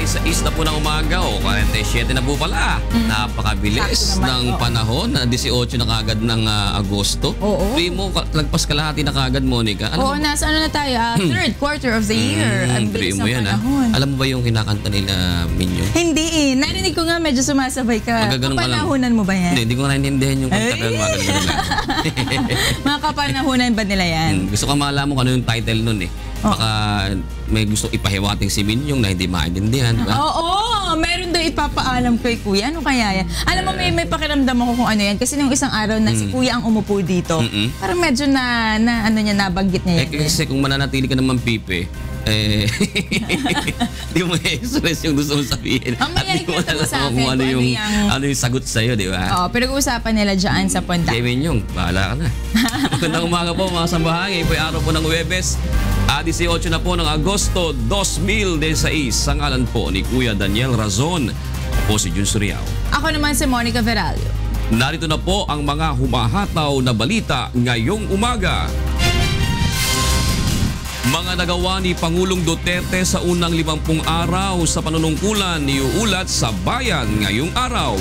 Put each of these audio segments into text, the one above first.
6 na po ng umaga o 47 na po pala. Napakabilis ng panahon. 18 na kagad ng Agosto. Oo. Mo, lagpas kalahati na kagad, Monica. Oo, nasa ano na tayo, third quarter of the year. Ang bilis ng panahon. Alam mo ba yung kinakanta nila, Minyo? Hindi eh. Narinig ko nga medyo sumasabay ka. Kapanahunan mo ba yan? Hindi ko naintindihan yung kanta. Pero magaling lang. Mga kapanahunan ba nila yan? Gusto ko malaman kung ano yung title nun eh. Baka may gusto ipahiwating si Minyong na hindi maintindihan. Oo, meron daw ipapaalam kay Kuya. Ano kaya yan? Alam mo, may pakiramdam ako kung ano yan. Kasi nung isang araw na si Kuya ang umupo dito, parang medyo nabanggit niya yan. Kasi kung mananatili ka naman, Pipe, di mo express yung gusto mong sabihin. Mamaya ikwento mo sa akin ano yung sagot sa'yo, di ba? Oo, pero uusapan nila dyan sa punta. Kay Minyong, bahala ka na. Magandang umaga po mga sambahangi. Ito'y araw po ng Huwebes. 18 na po ng Agosto 2016. Sa ngalan po ni Kuya Daniel Razon. Ako si Jun Suriao. Ako naman si Monica Veralio. Narito na po ang mga humahataw na balita ngayong umaga. Mga nagawa ni Pangulong Duterte sa unang 50 araw sa panunungkulan iuulat sa bayan ngayong araw.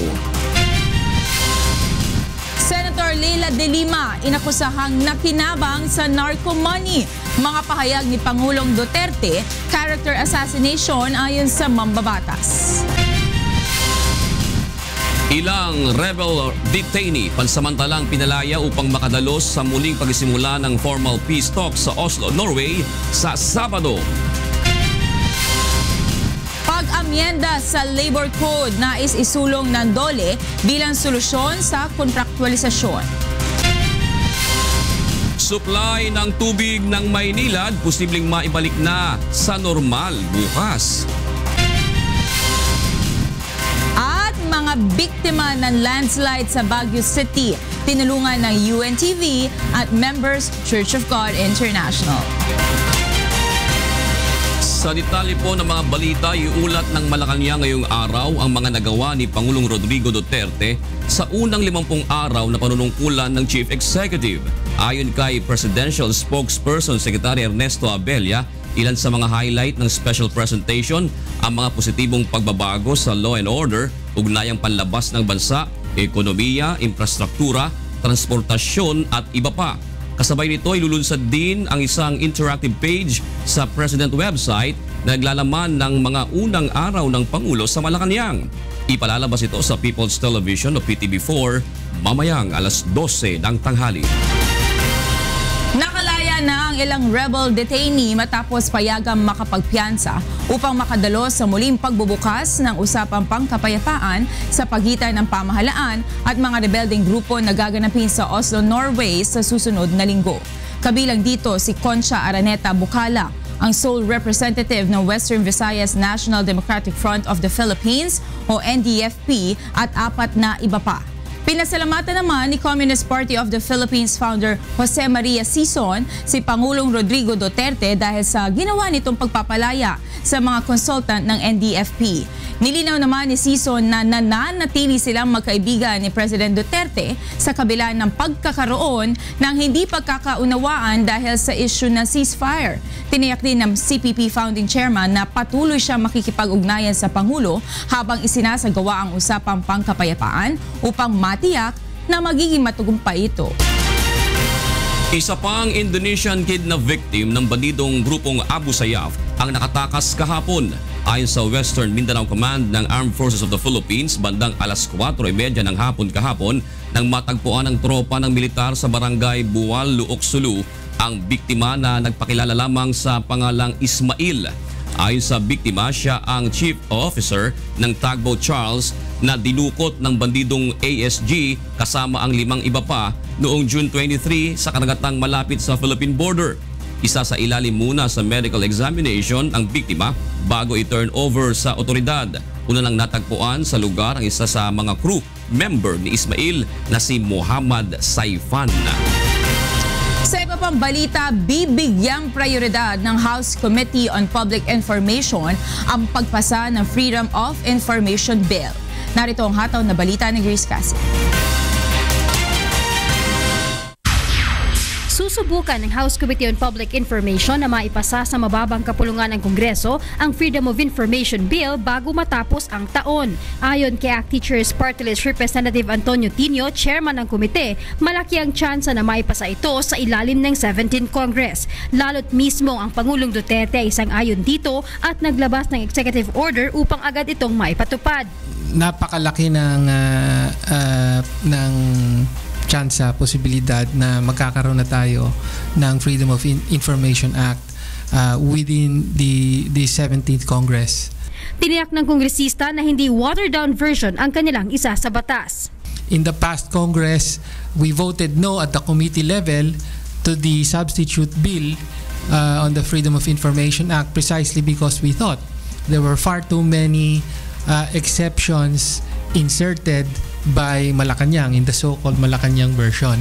Senator Leila De Lima inakusahang nakinabang sa narco money. Mga pahayag ni Pangulong Duterte, character assassination ayon sa mambabatas. Ilang rebel detainee pansamantalang pinalaya upang makadalos sa muling pagsisimula ng formal peace talks sa Oslo, Norway sa Sabado. Pag-amyenda sa Labor Code nais isulong ng DOLE bilang solusyon sa kontraktualisasyon. Supply ng tubig ng Maynilad posibleng maibalik na sa normal bukas. Mga biktima ng landslide sa Baguio City, tinulungan ng UNTV at Members Church of God International. Sa detalye po ng mga balita, iulat ng Malacanang ngayong araw ang mga nagawa ni Pangulong Rodrigo Duterte sa unang 50 araw na panunungkulan ng Chief Executive. Ayon kay Presidential Spokesperson Secretary Ernesto Abella, ilan sa mga highlight ng special presentation ang mga positibong pagbabago sa law and order, ugnayang panlabas ng bansa, ekonomiya, infrastruktura, transportasyon at iba pa. Kasabay nito ay lulunsad din ang isang interactive page sa President website na naglalaman ng mga unang araw ng Pangulo sa Malacanang. Ipalalabas ito sa People's Television o PTV4 mamayang alas 12 ng tanghali. Nakalaya na ang ilang rebel detainee matapos payagang makapagpiyansa upang makadalo sa muling pagbubukas ng usapang pangkapayapaan sa pagitan ng pamahalaan at mga rebelding grupo na gaganapin sa Oslo, Norway sa susunod na linggo. Kabilang dito si Concha Araneta Bukala, ang sole representative ng Western Visayas National Democratic Front of the Philippines o NDFP at 4 na iba pa. Pinasalamatan naman ni Communist Party of the Philippines founder Jose Maria Sison si Pangulong Rodrigo Duterte dahil sa ginawa nitong pagpapalaya sa mga consultant ng NDFP. Nilinaw naman ni Sison na nananatili silang magkaibigan ni President Duterte sa kabila ng pagkakaroon ng hindi pagkakaunawaan dahil sa issue ng ceasefire. Tiniyak din ng CPP founding chairman na patuloy siya makikipag-ugnayan sa Pangulo habang isinasagawa ang usapang pangkapayapaan upang matiyak na magiging matagumpay ito. Isa pang Indonesian kidnap victim ng bandidong grupong Abu Sayyaf ang nakatakas kahapon. Ayon sa Western Mindanao Command ng Armed Forces of the Philippines, bandang alas 4:30 ng hapon kahapon nang matagpuan ng tropa ng militar sa barangay Buwal, Luok Sulu ang biktima na nagpakilala lamang sa pangalang Ismail. Ayon sa biktima, siya ang chief officer ng Tugboat Charles na dinukot ng bandidong ASG kasama ang 5 iba pa noong June 23 sa karagatang malapit sa Philippine border. Isa sa ilalim muna sa medical examination ang biktima bago i-turn over sa otoridad. Una lang natagpuan sa lugar ang isa sa mga crew member ni Ismail na si Muhammad Saifan. Sa iba pang balita, bibigyang prioridad ng House Committee on Public Information ang pagpasa ng Freedom of Information Bill. Narito ang hataw na balita ni Grace Cassie. Susubukan ng House Committee on Public Information na maipasa sa mababang kapulungan ng Kongreso ang Freedom of Information Bill bago matapos ang taon. Ayon kay ACT Teachers Party List Representative Antonio Tinio, chairman ng komite, malaki ang tsansa na maipasa ito sa ilalim ng 17th Congress. Lalo't mismo ang Pangulong Duterte ay sang-ayon dito at naglabas ng executive order upang agad itong maipatupad. Napakalaki ng tsansa, posibilidad na magkakaroon na tayo ng Freedom of Information Act within the 17th Congress. Tiniyak ng kongresista na hindi watered-down version ang kanilang isa sa batas. In the past Congress, we voted no at the committee level to the substitute bill on the Freedom of Information Act precisely because we thought there were far too many exceptions inserted by Malacanang in the so-called Malacanang version.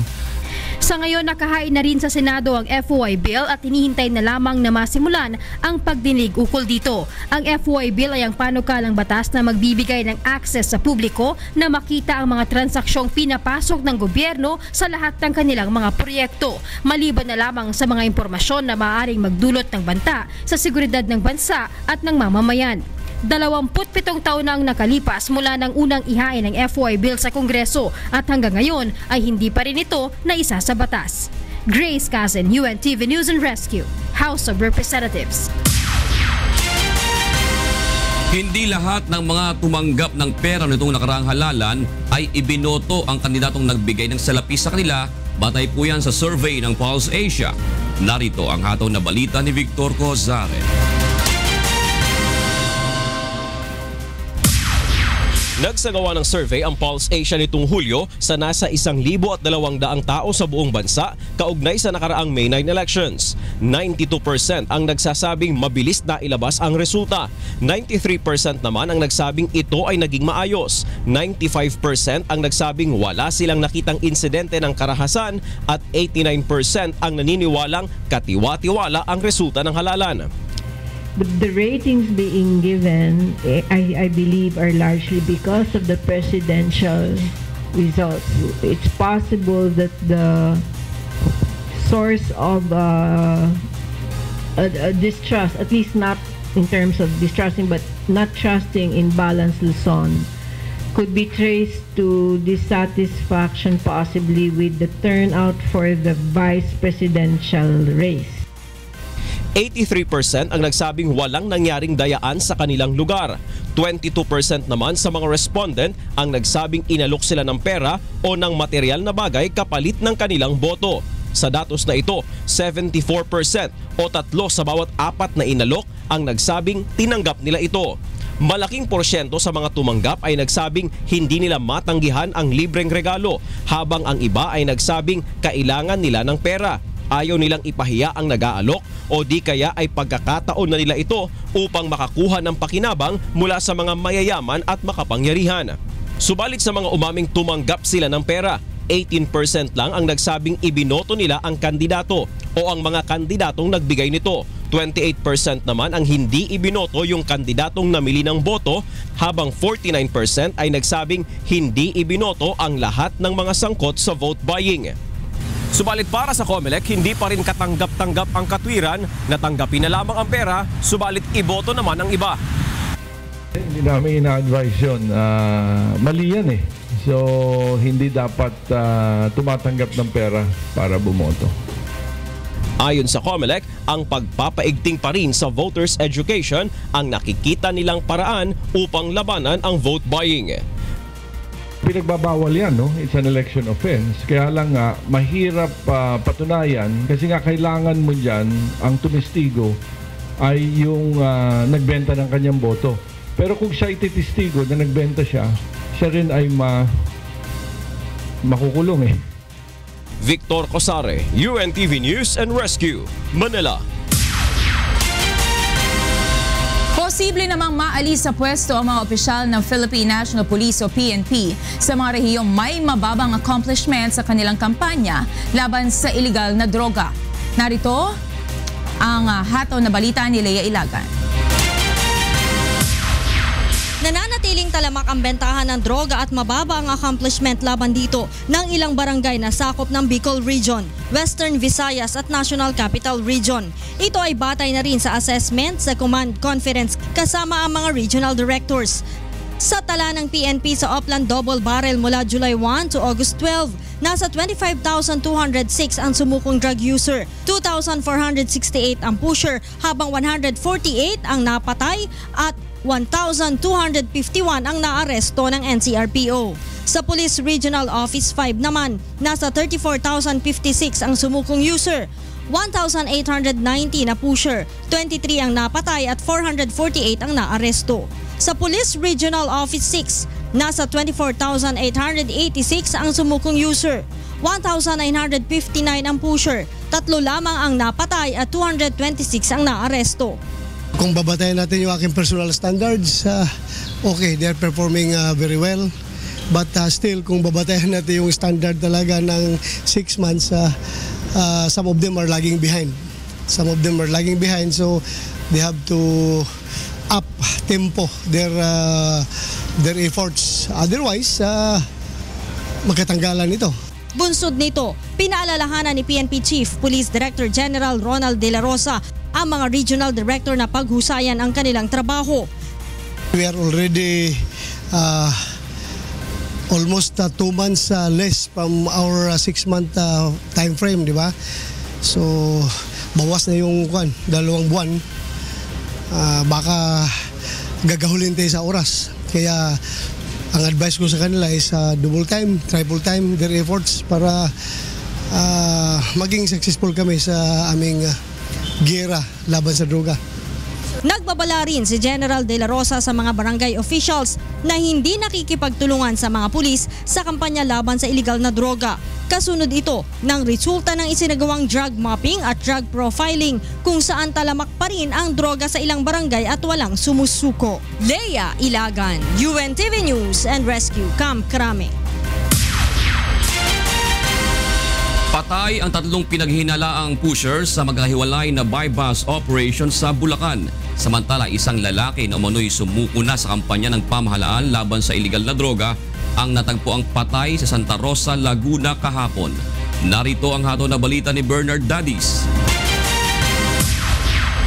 Sa ngayon, nakahain na rin sa Senado ang FOI bill at hinihintay na lamang na masimulan ang pagdinig ukol dito. Ang FOI bill ay ang panukalang batas na magbibigay ng access sa publiko na makita ang mga transaksyong pinapasok ng gobyerno sa lahat ng kanilang mga proyekto, maliban na lamang sa mga impormasyon na maaaring magdulot ng banta sa seguridad ng bansa at ng mamamayan. 27 taon na ang nakalipas mula ng unang ihain ng FOI bill sa Kongreso at hanggang ngayon ay hindi pa rin ito naisa sa batas. Grace Casen, UNTV News and Rescue, House of Representatives. Hindi lahat ng mga tumanggap ng pera nitong nakaraang halalan ay ibinoto ang kandidatong nagbigay ng salapi sa kanila. Batay po yan sa survey ng Pulse Asia. Narito ang hataw na balita ni Victor Cozare. Nagsagawa ng survey ang Pulse Asia nitong Hulyo sa nasa 1,200 tao sa buong bansa kaugnay sa nakaraang May 9 elections. 92% ang nagsasabing mabilis na ilabas ang resulta. 93% naman ang nagsabing ito ay naging maayos. 95% ang nagsabing wala silang nakitang insidente ng karahasan at 89% ang naniniwalang katiwa-tiwala ang resulta ng halalan. The ratings being given, I believe, are largely because of the presidential results. It's possible that the source of distrust, at least not in terms of distrusting, but not trusting in balanced Luzon, could be traced to dissatisfaction possibly with the turnout for the vice presidential race. 83% ang nagsabing walang nangyaring dayaan sa kanilang lugar. 22% naman sa mga respondent ang nagsabing inalok sila ng pera o ng material na bagay kapalit ng kanilang boto. Sa datos na ito, 74% o 3 sa bawat 4 na inalok ang nagsabing tinanggap nila ito. Malaking porsyento sa mga tumanggap ay nagsabing hindi nila matanggihan ang libreng regalo, habang ang iba ay nagsabing kailangan nila ng pera. Ayaw nilang ipahiya ang nag-aalok o di kaya ay pagkakataon na nila ito upang makakuha ng pakinabang mula sa mga mayayaman at makapangyarihan. Subalit sa mga umaming tumanggap sila ng pera, 18% lang ang nagsabing ibinoto nila ang kandidato o ang mga kandidatong nagbigay nito. 28% naman ang hindi ibinoto yung kandidatong namili ng boto, habang 49% ay nagsabing hindi ibinoto ang lahat ng mga sangkot sa vote buying. Subalit para sa COMELEC, hindi pa rin katanggap-tanggap ang katwiran na tanggapin na lamang ang pera, subalit iboto naman ang iba. Hindi namin ina-advise yun. Mali yan eh. So, hindi dapat tumatanggap ng pera para bumoto. Ayon sa COMELEC, ang pagpapaigting pa rin sa voters' education ang nakikita nilang paraan upang labanan ang vote buying. Pinagbabawal yan, no? It's an election offense. Kaya lang nga, mahirap patunayan kasi nga kailangan mo dyan, ang tumestigo ay yung nagbenta ng kanyang boto. Pero kung siya ititistigo na nagbenta siya, siya rin ay makukulong eh. Victor Cozare, UNTV News and Rescue, Manila. Posible namang maalis sa pwesto ang mga opisyal ng Philippine National Police o PNP sa mga rehiyong may mababang accomplishment sa kanilang kampanya laban sa iligal na droga. Narito ang hataw na balita ni Lea Ilagan. Nananatili Tanggiling talamak ang bentahan ng droga at mababa ang accomplishment laban dito ng ilang barangay na sakop ng Bicol Region, Western Visayas at National Capital Region. Ito ay batay na rin sa assessment sa Command Conference kasama ang mga regional directors. Sa tala ng PNP sa Oplan Double Barrel mula July 1 to August 12, nasa 25,206 ang sumukong drug user, 2,468 ang pusher habang 148 ang napatay at 1,251 ang naaresto ng NCRPO. Sa Police Regional Office 5 naman, nasa 34,056 ang sumukong user, 1,890 na pusher, 23 ang napatay at 448 ang naaresto. Sa Police Regional Office 6, nasa 24,886 ang sumukong user, 1,959 ang pusher, 3 lamang ang napatay at 226 ang naaresto. Kung babatayin natin yung aking personal standards, okay, they're performing very well. But still, kung babatayin natin yung standard talaga ng 6 months, some of them are lagging behind. Some of them are lagging behind, so they have to up tempo their efforts. Otherwise, magkatanggalan ito. Bunsod nito, pinaalalahanan ni PNP Chief Police Director General Ronald De La Rosa ang mga regional director na paghusayan ang kanilang trabaho. We are already almost 2 months less from our 6-month time frame, di ba? So, bawas na yung 2 buwan. Baka gagahulin tayo sa oras. Kaya ang advice ko sa kanila is double time, triple time their efforts para maging successful kami sa aming gera laban sa droga. Nagbabala rin si General De La Rosa sa mga barangay officials na hindi nakikipagtulungan sa mga pulis sa kampanya laban sa iligal na droga. Kasunod ito ng resulta ng isinagawang drug mapping at drug profiling kung saan talamak pa rin ang droga sa ilang barangay at walang sumusuko. Leia Ilagan, UNTV News and Rescue Camp Crame. Patay ang 3 pinaghinalaang pushers sa magkahiwalay na bypass operation sa Bulacan. Samantala, isang lalaki na umano'y sumuko na sa kampanya ng pamahalaan laban sa iligal na droga ang natagpo ang patay sa Santa Rosa, Laguna kahapon. Narito ang hatol na balita ni Bernard Dadis.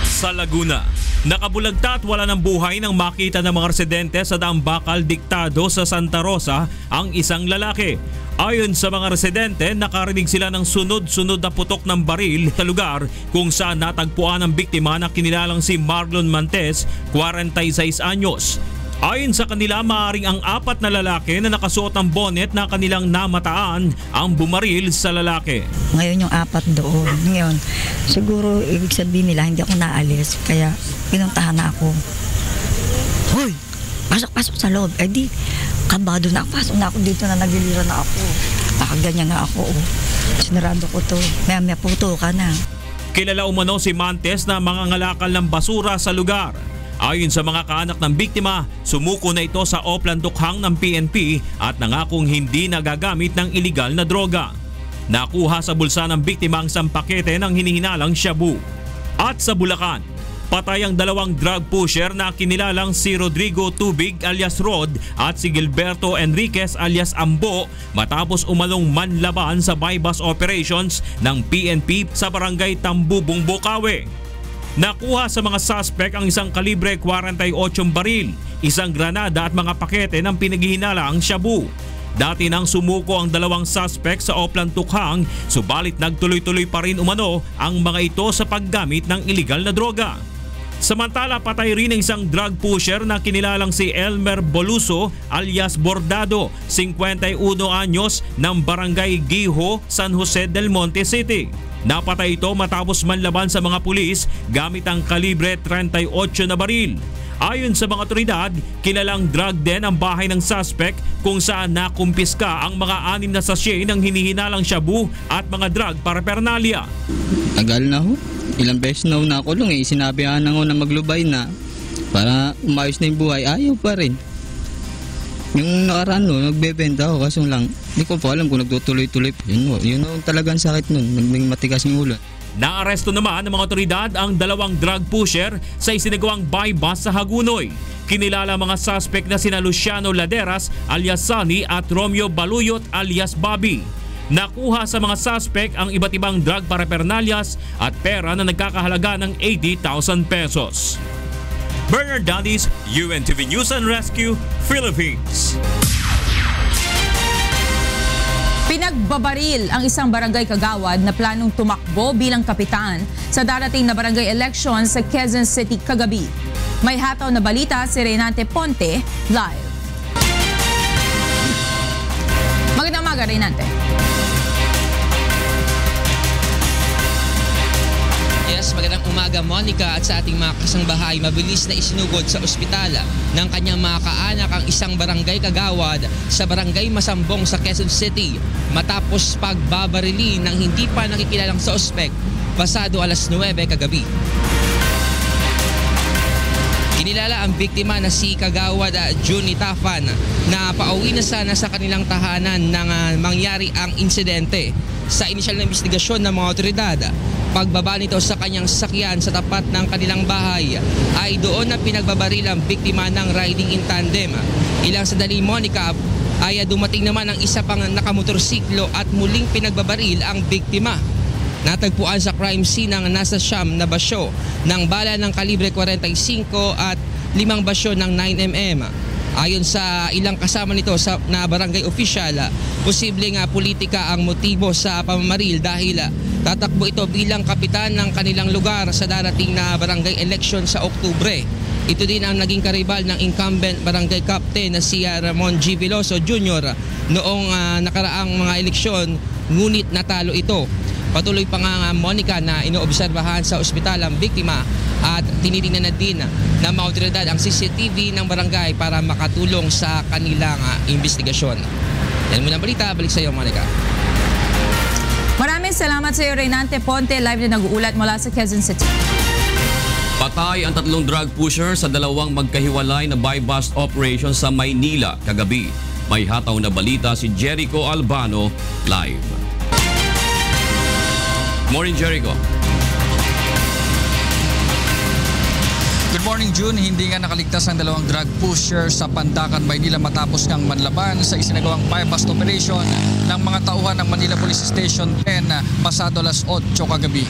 Sa Laguna, nakabulagta at wala ng buhay nang makita ng mga residente sa daang bakal diktado sa Santa Rosa ang isang lalaki. Ayon sa mga residente, nakarinig sila ng sunod-sunod na putok ng baril sa lugar kung saan natagpuan ang biktima na kinilalang si Marlon Mantes, 46 anyos. Ayon sa kanila, maaaring ang 4 na lalaki na nakasuot ng bonnet na kanilang namataan ang bumaril sa lalaki. Ngayon yung 4 doon. Ngayon, siguro ibig sabihin nila hindi ako naalis kaya pinuntahan na ako. Hoy! Pasok sa loob. Eh di, kabado na ako. Pasok na ako dito na nagiliran na ako. Nakaganyan na ako. Sinarado ko to. Maya puto ka na. Kilala umano si Mantes na mga ngalakal ng basura sa lugar. Ayon sa mga kaanak ng biktima, sumuko na ito sa Oplan Tukhang ng PNP at nangakong hindi nagagamit ng iligal na droga. Nakuha sa bulsa ng biktima ang 1 pakete ng hinihinalang shabu. At sa Bulacan, patay ang 2 drug pusher na kinilalang si Rodrigo Tubig alias Rod at si Gilberto Enriquez alias Ambo matapos umanong manlaban sa bypass operations ng PNP sa barangay Tambubong, Bocaue. Nakuha sa mga suspect ang isang kalibre 48 baril, isang granada at mga pakete ng pinaghihinalaang shabu. Dati nang sumuko ang 2 suspect sa Oplan Tukhang, subalit nagtuloy-tuloy pa rin umano ang mga ito sa paggamit ng iligal na droga. Samantala, patay rin ang isang drug pusher na kinilalang si Elmer Boluso alias Bordado, 51 anyos ng barangay Giho, San Jose del Monte City. Napatay ito matapos manlaban sa mga pulis gamit ang kalibre 38 na baril. Ayon sa mga otoridad, kilalang drug den ang bahay ng suspect kung saan nakumpiska ang mga 6 na sachet ng hinihinalang shabu at mga drug paraphernalia. Tagal na ho. Ilang beses na ho nakulong eh. Sinabihan na ho na maglubay na para umayos na yung buhay. Ayaw pa rin. Yung nakaraan no, nagbebenta ako kaso lang, hindi ko pa alam kung nagtutuloy-tuloy pa. Yun talagang sakit nun, naging matigas yung ulo. Naaresto naman ng mga otoridad ang 2 drug pusher sa isinagawang buy-bust sa Hagunoy. Kinilala mga suspect na sina Luciano Laderas alias Sunny at Romeo Baluyot alias Bobby. Nakuha sa mga suspect ang iba't ibang drug paraphernalias at pera na nagkakahalaga ng 80,000 pesos. Bernard Dadis, UNTV News and Rescue, Philippines. Pinagbabaril ang isang barangay kagawad na planong tumakbo bilang kapitan sa darating na barangay election sa Quezon City kagabi. May hataw na balita si Reynante Ponte, live. Magandang umaga, Reynante. Yes, magandang umaga Monica at sa ating mga kasangbahay. Mabilis na isinugod sa ospital ng kanyang mga kaanak ang isang barangay kagawad sa barangay Masambong sa Quezon City matapos pagbabarili ng hindi pa nakikilalang suspect pasado alas 9 kagabi. Kinilala ang biktima na si Kagawad Juni Tafan na pauwi na sana sa kanilang tahanan nang mangyari ang insidente. Sa inisyal na investigasyon ng mga otoridad, pagbaba nito sa kanyang sasakyan sa tapat ng kanilang bahay ay doon na pinagbabaril ang biktima ng riding in tandem. Ilang sandali, Monica, ay dumating naman ang isa pang nakamotorsiklo at muling pinagbabaril ang biktima. Natagpuan sa crime scene ng nasa siyam na basyo ng bala ng kalibre 45 at 5 basyo ng 9mm. Ayon sa ilang kasama nito na barangay official, posibleng politika ang motibo sa pamamaril dahil tatakbo ito bilang kapitan ng kanilang lugar sa darating na barangay election sa Oktubre. Ito din ang naging karibal ng incumbent barangay captain na si Ramon G. Veloso Jr. noong nakaraang mga eleksyon, ngunit natalo ito. Patuloy pa nga Monica na inoobserbahan sa ospital ang biktima at tinitingnan na din ng mga otoridad ang CCTV ng barangay para makatulong sa kanilang investigasyon. Yan muna ang balita. Balik sa iyo, Monica. Maraming salamat sa iyo, Reynante Ponte. Live na nag-uulat mula sa Quezon City. Patay ang 3 drug pusher sa 2 magkahiwalay na buy-bust operation sa Maynila kagabi. May hataw na balita si Jericho Albano, live. Morning, Jericho. Good morning, June. Hindi nga nakaligtas ang 2 drug pusher sa Pandacan, Maynila matapos ngang manlaban sa isinagawang buy-bust operation ng mga tauhan ng Manila Police Station 10 pasado alas 8 kagabi.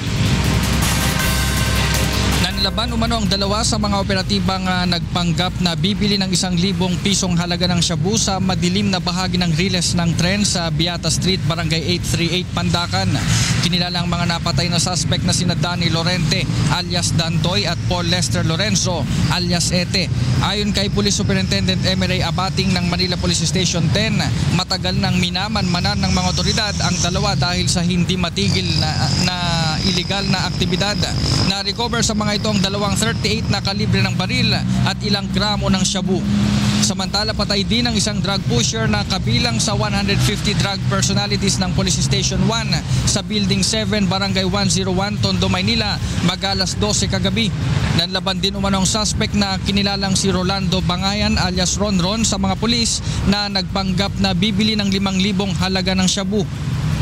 Nanlaban umano ang 2 sa mga operatibang nagpanggap na bibili ng 1,000 pisong halaga ng shabu sa madilim na bahagi ng riles ng tren sa Beata Street, Barangay 838, Pandacan. Kinilala ang mga napatay na suspect na sina Danny Lorente alias Dantoy at Paul Lester Lorenzo alias Ete. Ayon kay Police Superintendent Emery Abating ng Manila Police Station 10, matagal nang minaman-manan ng mga otoridad ang 2 dahil sa hindi matigil na illegal na aktibidad. Na-recover sa mga itong 238 na kalibre ng baril at ilang gramo ng shabu. Samantala, patay din ang isang drug pusher na kabilang sa 150 drug personalities ng Police Station 1 sa Building 7, Barangay 101, Tondo, Maynila, mag-alas 12 kagabi. Nanlaban din umano ang suspect na kinilalang si Rolando Bangayan alias Ronron sa mga pulis na nagpanggap na bibili ng 5,000 halaga ng shabu.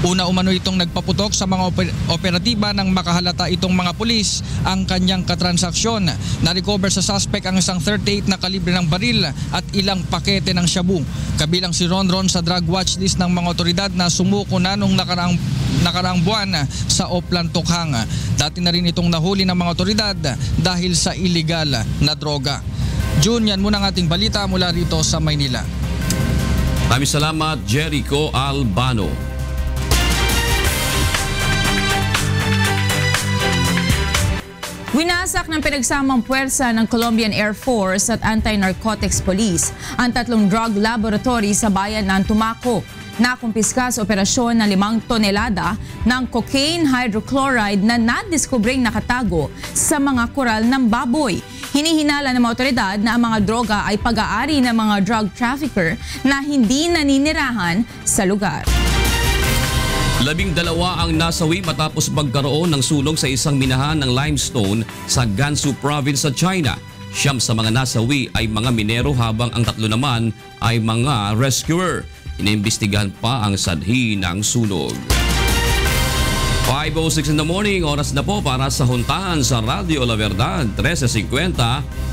Una umano itong nagpaputok sa mga operatiba nang makahalata itong mga pulis ang kanyang katransaksyon. Na-recover sa suspect ang isang 38 na kalibre ng baril at ilang pakete ng shabu. Kabilang si Ronron sa drug watch list ng mga otoridad na sumuko na nung nakaraang buwan sa Oplan Tokhang. Dati na rin itong nahuli ng mga otoridad dahil sa illegal na droga. June, yan muna ang ating balita mula rito sa Maynila. Maraming salamat, Jericho Albano. Winasak ng pinagsamang puwersa ng Colombian Air Force at Anti-Narcotics Police ang 3 drug laboratory sa bayan ng Tumaco. Nakumpiska sa operasyon ng 5 tonelada ng cocaine hydrochloride na nadiskubring nakatago sa mga koral ng baboy. Hinihinala ng mga otoridad na ang mga droga ay pag-aari ng mga drug trafficker na hindi naninirahan sa lugar. 12 ang nasawi matapos magkaroon ng sunog sa isang minahan ng limestone sa Gansu Province sa China. 9 sa mga nasawi ay mga minero habang ang 3 naman ay mga rescuer. Iniimbestigahan pa ang sanhi ng sunog. 5:06 in the morning, oras na po para sa huntahan sa Radio La Verdad, 13:50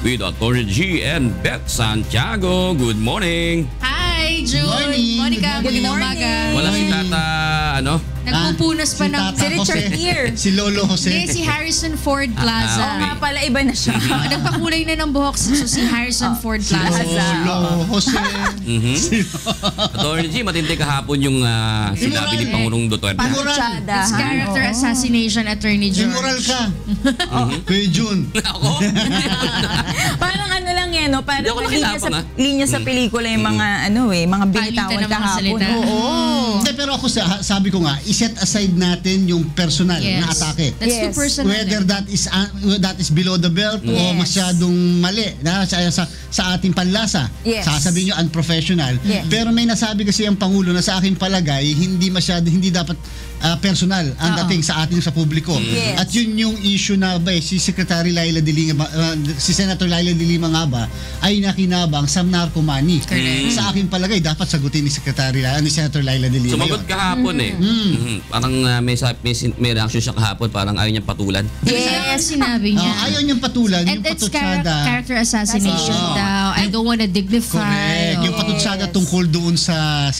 with Atty. G and Beth Santiago. Good morning! Hi, June! Morning. Monica, Good magandang morning. umaga. Wala si Tata, Nagpupunas pa ng... Tata Richard Jose. Gere. Si Lolo Jose. Hindi, si Harrison Ford Plaza. okay. Nga pala, iba na siya. Nagpakulay na ng buhok. So, si Harrison Ford Plaza. Lolo Jose. Atty. G, matindi kahapon yung sinabi ni Pangulong Duterte. It's character assassination, Attorney George. Immoral ka. Kuya June. Ako? Parang ano lang yan, no? Parang Hindi ako nakilapang, linya sa pelikula yung mga, mga binitawan Palitan ng mga kahapon. salita. Oo. Hindi, pero ako sabi ko nga, iset aside natin yung personal na atake. That's too personal. Whether that is below the belt o masyadong mali sa ating panlasa. Yes. Sasabihin nyo unprofessional. Yes. Pero may nasabi kasi ang Pangulo na sa aking palagay, hindi dapat personal ang dating sa ating sa publiko. Yes. At yun yung issue na si Secretary Laila de Lima, si Senator Laila de Lima nga ba ay nakinabang sa narco-money. Sa aking palagay dapat sagutin ni Senator Laila de Lima. Sumagot kahapon Parang may reaction siya kahapon, parang ayaw niyang patulan. Yes, sinabi niya. Ayaw niyang patulan, And yung it's patutsada. character assassination daw. I don't want to dignify. Correct. Yung patutsada tungkol doon sa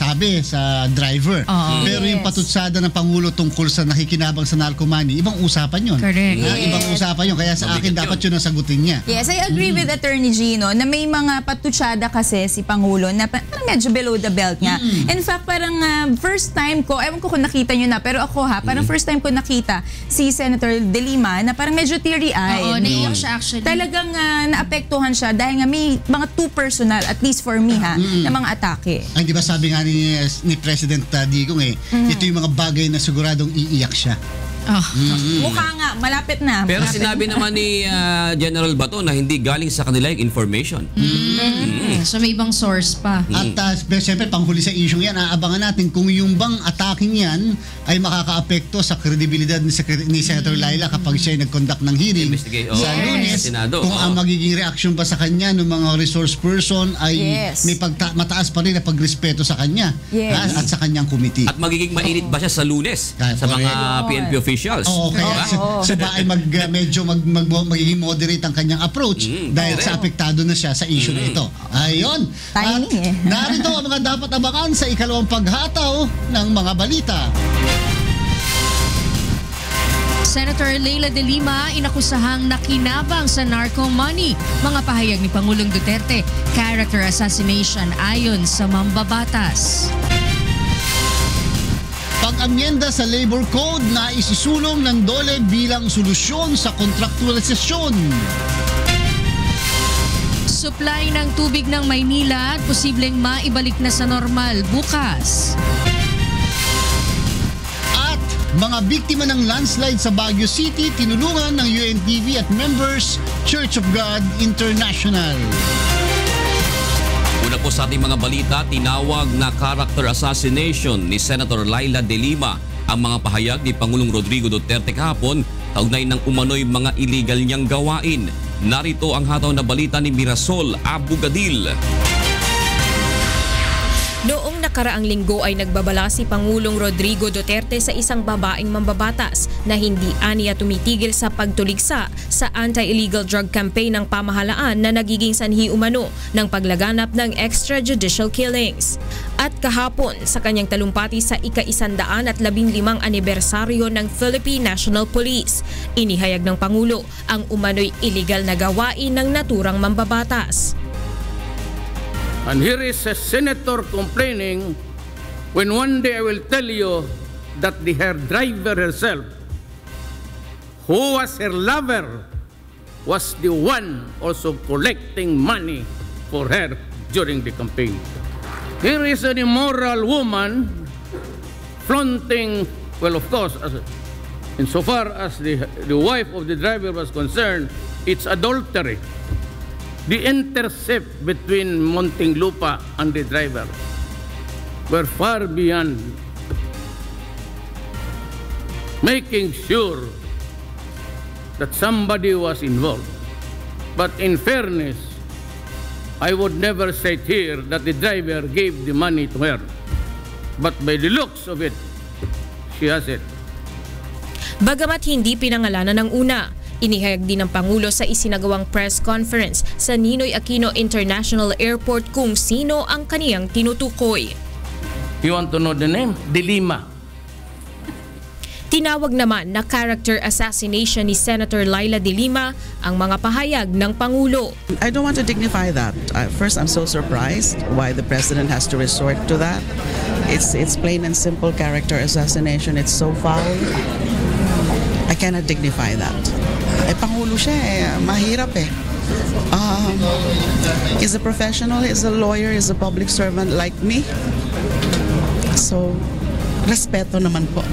driver. Pero yung patutsada ng Pangulo tungkol sa nakikinabang sa narco-money, ibang usapan yun. Correct. Ibang usapan yun. Kaya sa akin dapat yun ang sagutin niya. Yes, I agree with Attorney Gino na may mga patutsada kasi si Pangulo na parang medyo below the belt nga. In fact, parang first time ko, ewan ko kung nakita nyo na, pero ako parang first time ko nakita si Senator De Lima na parang medyo teary-eyed. Oo, naiyak siya actually. Talagang naapektuhan siya dahil nga may mga too personal, at least for me na mga atake. Ay, di ba sabi nga ni President Digong ito yung mga bagay na siguradong iiyak siya. Mukha nga, malapit na. Pero sinabi naman ni General Bato na hindi galing sa kanila yung information. So may ibang source pa. At siyempre, panghuli sa issue yan, aabangan natin kung yung bang ataking yan ay makakaapekto sa kredibilidad ni Senator Laila kapag siya ay nag-conduct ng hearing sa Lunes. Senado. Kung ang magiging reaction ba sa kanya ng mga resource person ay may mataas pa rin na pagrespeto sa kanya at sa kanyang committee. At magiging mainit ba siya sa Lunes sa mga PNP officials? Okay. Siya ba ay medyo magiging moderate ang kanyang approach dahil sa apektado na siya sa issue na ito. Ayun. Timing Narito ang mga dapat abangan sa ikalawang paghataw ng mga balita. Senator Leila de Lima inakusahang nakinabang sa narco money. Mga pahayag ni Pangulong Duterte, character assassination ayon sa mambabatas. Pag-amyenda sa Labor Code na isisulong ng DOLE bilang solusyon sa kontraktualisasyon. Supply ng tubig ng Maynila posibleng maibalik na sa normal bukas. At mga biktima ng landslide sa Baguio City tinulungan ng UNTV at members Church of God International. Una po sa ating mga balita, tinawag na character assassination ni Senator Laila de Lima ang mga pahayag ni Pangulong Rodrigo Duterte kahapon kaugnay ng umano'y mga illegal niyang gawain. Narito ang hataw na balita ni Mirasol Abugadil. Noong nakaraang linggo ay nagbabala si Pangulong Rodrigo Duterte sa isang babaeng mambabatas na hindi aniya tumitigil sa pagtuligsa sa anti-illegal drug campaign ng pamahalaan na nagiging sanhi umano ng paglaganap ng extrajudicial killings. At kahapon sa kanyang talumpati sa ika-115 anibersaryo ng Philippine National Police, inihayag ng Pangulo ang umano'y illegal na gawain ng naturang mambabatas. And here is a senator complaining when one day I will tell you that her driver herself, who was her lover, was the one also collecting money for her during the campaign. Here is an immoral woman flaunting, well, of course, insofar as the wife of the driver was concerned, it's adultery. The intercept between Muntinlupa and the driver were far beyond making sure that somebody was involved. But in fairness, I would never say here that the driver gave the money to her. But by the looks of it, she has it. Bagamat hindi pinangalanan ng una, inihayag din ng Pangulo sa isinagawang press conference sa Ninoy Aquino International Airport kung sino ang kaniyang tinutukoy. You want to know the name? De Lima. Tinawag naman na character assassination ni Senator Laila De Lima ang mga pahayag ng Pangulo. I don't want to dignify that. First, I'm so surprised why the President has to resort to that. It's plain and simple character assassination. It's so foul. I cannot dignify that. Pangulo siya mahirap He's a professional, he's a lawyer, he's a public servant like me. So, respeto naman po.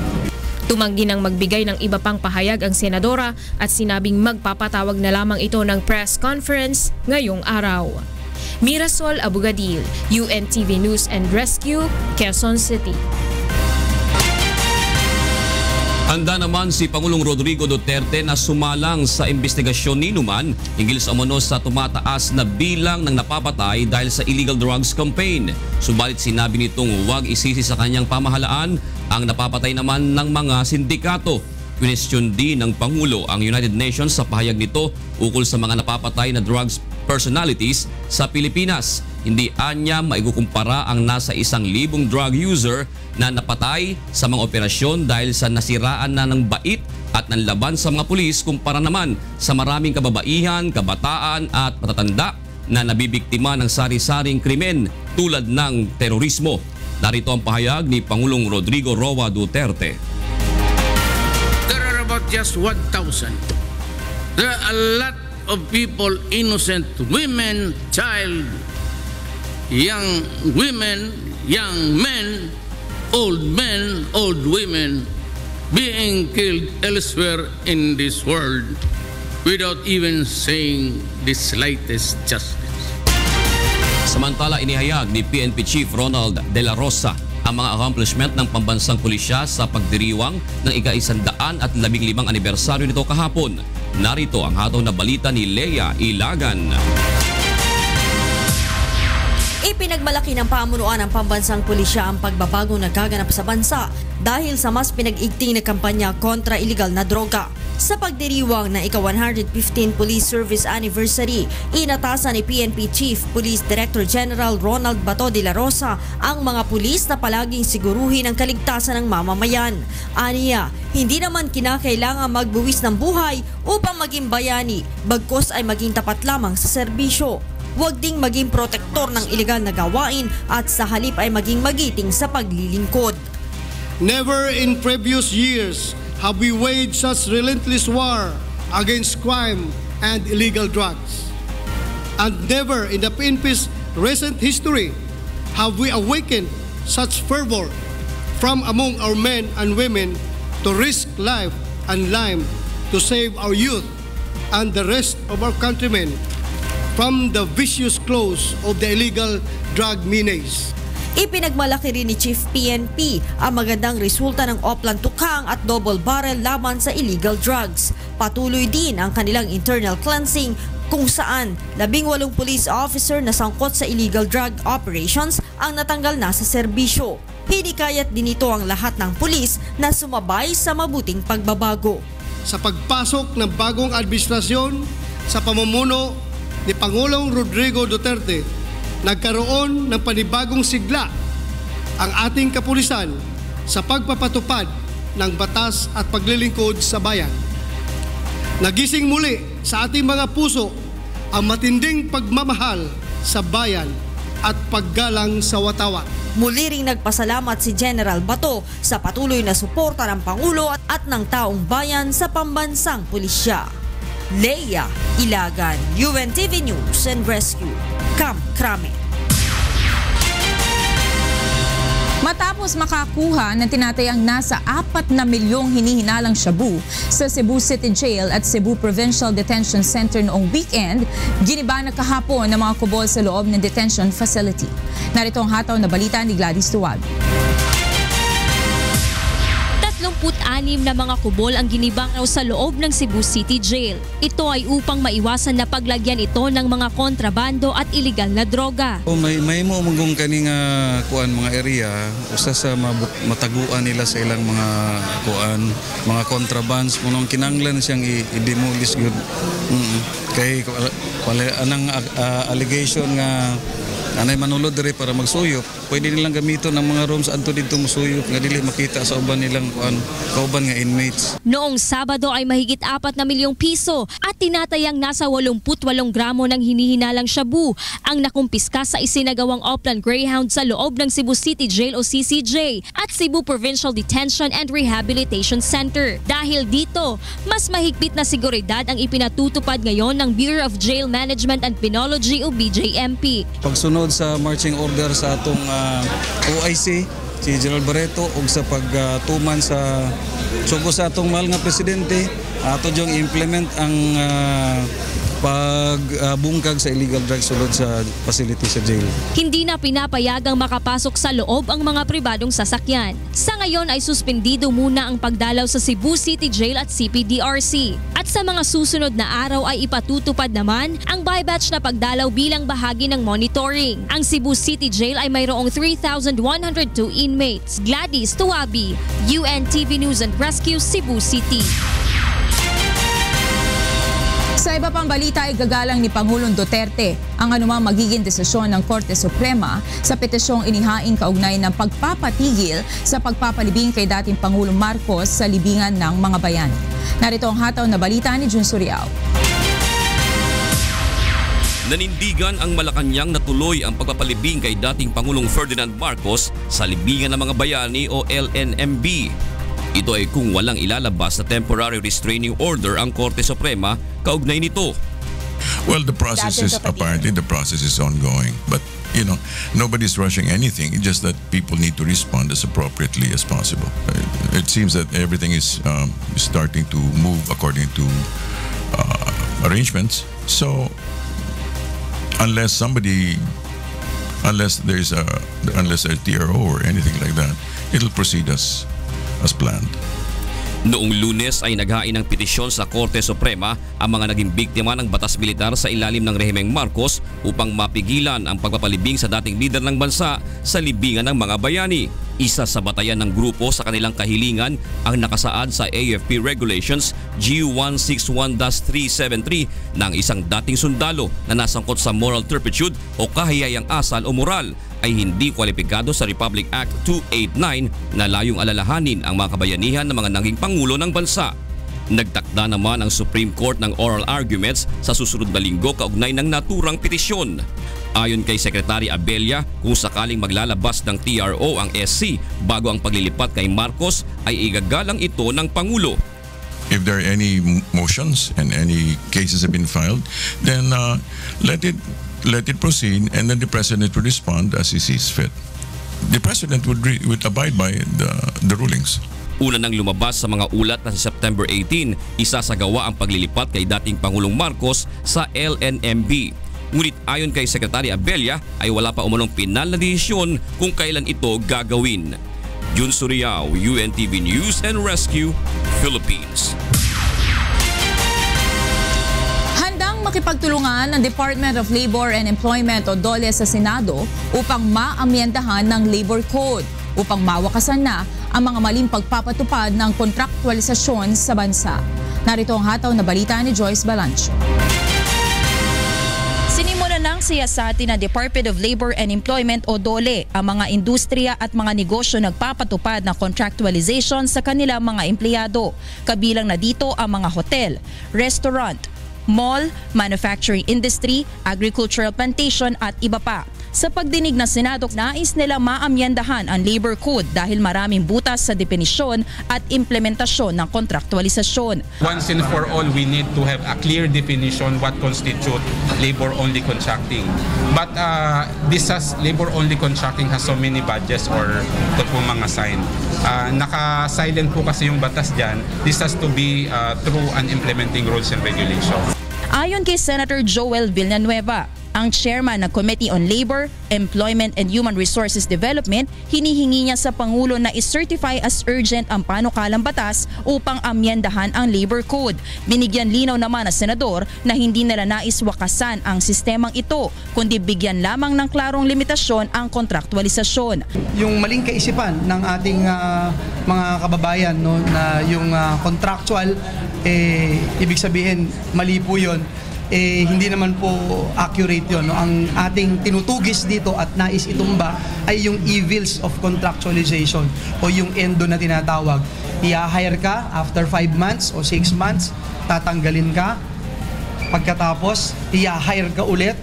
Tumanggi ng magbigay ng iba pang pahayag ang senadora at sinabing magpapatawag na lamang ito ng press conference ngayong araw. Mirasol Abugadil, UNTV News and Rescue, Quezon City. Handa naman si Pangulong Rodrigo Duterte na sumalang sa investigasyon ni Numan hinggil sa umano sa tumataas na bilang ng napapatay dahil sa illegal drugs campaign. Subalit sinabi nitong huwag isisi sa kanyang pamahalaan ang napapatay naman ng mga sindikato. Question din ng Pangulo ang United Nations sa pahayag nito ukol sa mga napapatay na drugs personalities sa Pilipinas. Hindi anya maigukumpara ang nasa 1,000 drug user na napatay sa mga operasyon dahil sa nasiraan na ng bait at ng laban sa mga pulis kumpara naman sa maraming kababaihan, kabataan at matatanda na nabibiktima ng sari-saring krimen tulad ng terorismo. Narito ang pahayag ni Pangulong Rodrigo Roa Duterte. There are about just 1,000. There are a lot of people, innocent women, child, young women, young men, old women being killed elsewhere in this world without even saying the slightest justice. Samantala, inihayag ni PNP Chief Ronald De La Rosa ang mga accomplishment ng pambansang pulisya sa pagdiriwang ng ika-115 anibersaryo nito kahapon. Narito ang hataw na balita ni Leia Ilagan. Ipinagmalaki ng pamunuan ng pambansang pulisya ang pagbabagong nagaganap sa bansa dahil sa mas pinag-igting na kampanya kontra iligal na droga. Sa pagdiriwang ng ika-115 Police Service Anniversary, inatasan ni PNP Chief Police Director General Ronald Bato de la Rosa ang mga pulis na palaging siguruhin ang kaligtasan ng mamamayan. Aniya, hindi naman kinakailangan magbuwis ng buhay upang maging bayani, bagkus ay maging tapat lamang sa serbisyo. Huwag ding maging protektor ng ilegal na gawain at sa halip ay maging magiting sa paglilingkod. Never in previous years have we waged such relentless war against crime and illegal drugs. And never in the PNP's recent history have we awakened such fervor from among our men and women to risk life and limb to save our youth and the rest of our countrymen from the vicious claws of the illegal drug menace. Ipinagmalaki rin ni Chief PNP ang magandang resulta ng Oplan Tukhang at Double Barrel laban sa illegal drugs. Patuloy din ang kanilang internal cleansing kung saan 18 police officer na sangkot sa illegal drug operations ang natanggal na sa serbisyo. Hinikayat din ito ang lahat ng pulis na sumabay sa mabuting pagbabago. Sa pagpasok ng bagong administrasyon sa pamumuno ni Pangulong Rodrigo Duterte, nagkaroon ng panibagong sigla ang ating kapulisan sa pagpapatupad ng batas at paglilingkod sa bayan. Nagising muli sa ating mga puso ang matinding pagmamahal sa bayan at paggalang sa watawat. Muli ring nagpasalamat si General Bato sa patuloy na suporta ng Pangulo at ng taong bayan sa pambansang pulisya. Leia Ilagan, UNTV News and Rescue, Camp Crame. Matapos makakuha ng tinatayang nasa 4 na milyong hinihinalang shabu sa Cebu City Jail at Cebu Provincial Detention Center noong weekend, giniba na kahapon ng mga kubol sa loob ng detention facility. Narito ang hataw na balita ni Gladys Tuwag. na mga kubol ang ginibang raw sa loob ng Cebu City Jail. Ito ay upang maiwasan na paglagyan ito ng mga kontrabando at iligal na droga. May mo umugong kaning mga area usa sa mataguan nila sa ilang mga mga contrabands munong kinanglan siyang i-demolish good. Kay anang allegation nga anay manulod diri para magsuyop, pwede nilang gamiton ng mga rooms adto dito musuyop nga dili makita sa uban nilang kauban nga inmates. Noong Sabado ay mahigit 4 na milyong piso at tinatayang nasa 88 gramo ng hinihinalang shabu ang nakumpiska sa isinagawang Oplan Greyhound sa loob ng Cebu City Jail o CCJ at Cebu Provincial Detention and Rehabilitation Center. Dahil dito, mas mahigpit na seguridad ang ipinatutupad ngayon ng Bureau of Jail Management and Penology o BJMP. Pagsunod sa marching order sa atong OIC, si General Barreto, ug sa pagtuman sa sugo sa atong mahal nga presidente, ato diyong implement ang pagbungkag sa illegal drugs sulod sa facility sa jail. Hindi na pinapayagang makapasok sa loob ang mga pribadong sasakyan. Sa ngayon ay suspendido muna ang pagdalaw sa Cebu City Jail at CPDRC. At sa mga susunod na araw ay ipatutupad naman ang by-batch na pagdalaw bilang bahagi ng monitoring. Ang Cebu City Jail ay mayroong 3,102 inmates. Gladys Tuwabi, UNTV News and Rescue, Cebu City. Sa iba pang balita ay gagalang ni Pangulong Duterte ang anumang magiging desisyon ng Korte Suprema sa petisyong inihaing kaugnay ng pagpapatigil sa pagpapalibing kay dating Pangulong Marcos sa libingan ng mga bayani. Narito ang hataw na balita ni Jun Suriao. Nanindigan ang Malacanang na tuloy ang pagpapalibing kay dating Pangulong Ferdinand Marcos sa libingan ng mga bayani o LNMB. Ito ay kung walang ilalabas na temporary restraining order ang Korte Suprema kaugnay nito. Well, the process is ongoing, but nobody's rushing anything. It's just that people need to respond as appropriately as possible. It seems that everything is starting to move according to arrangements. So, unless there's a TRO or anything like that, it'll proceed as planned. Noong Lunes ay naghain ng petisyon sa Korte Suprema ang mga naging biktima ng batas militar sa ilalim ng rehimeng Marcos upang mapigilan ang pagpapalibing sa dating lider ng bansa sa libingan ng mga bayani. Isa sa batayan ng grupo sa kanilang kahilingan ang nakasaad sa AFP Regulations G161-373 ng isang dating sundalo na nasangkot sa moral turpitude o kahiyayang asal o moral ay hindi kwalipikado sa Republic Act 289 na layong alalahanin ang mga kabayanihan ng mga naging pangulo ng bansa. Nagtakda naman ang Supreme Court ng oral arguments sa susunod na linggo kaugnay ng naturang petisyon. Ayon kay Secretary Abella, kung sakaling maglalabas ng TRO ang SC bago ang paglilipat kay Marcos ay igagalang ito ng Pangulo. If there are any motions and any cases have been filed, then let it proceed, and then the President would respond as he sees fit. The President would abide by the rulings. Una nang lumabas sa mga ulat na sa September 18, isasagawa ang paglilipat kay dating Pangulong Marcos sa LNMB. Ngunit ayon kay Secretary Abella ay wala pa umanong pinal na desisyon kung kailan ito gagawin. Jun Suriao, UNTV News and Rescue, Philippines. Makipagtulungan ng Department of Labor and Employment o DOLE sa Senado upang maamyendahan ng Labor Code upang mawakasan na ang mga maling pagpapatupad ng kontraktualisasyon sa bansa. Narito ang hataw na balita ni Joyce Balancho. Sinimula ng siyasati ng Department of Labor and Employment o DOLE ang mga industriya at mga negosyo nagpapatupad ng contractualization sa kanilang mga empleyado. Kabilang na dito ang mga hotel, restaurant, mall, manufacturing industry, agricultural plantation at iba pa. Sa pagdinig ng Senado, nais nila maamyendahan ang Labor Code dahil maraming butas sa definisyon at implementasyon ng kontraktualisasyon. Once and for all, we need to have a clear definition what constitute labor-only contracting. But labor-only contracting has so many badges or ito po mga sign. Naka-silent po kasi yung batas dyan. This has to be through an implementing rules and regulations. Ayon kay Senator Joel Villanueva, Ang chairman ng Committee on Labor, Employment and Human Resources Development, hinihingi niya sa Pangulo na i-certify as urgent ang panukalang batas upang amyendahan ang labor code. Binigyan linaw naman ng senador na hindi nila nais wakasan ang sistemang ito, kundi bigyan lamang ng klarong limitasyon ang kontraktualisasyon. Yung maling kaisipan ng ating mga kababayan, no, na yung contractual, ibig sabihin mali po yun. Hindi naman po accurate yun. No? Ang ating tinutugis dito at nais itumba ay yung evils of contractualization o yung endo na tinatawag. I-hire ka after 5 months o 6 months, tatanggalin ka. Pagkatapos, i-hire ka ulit,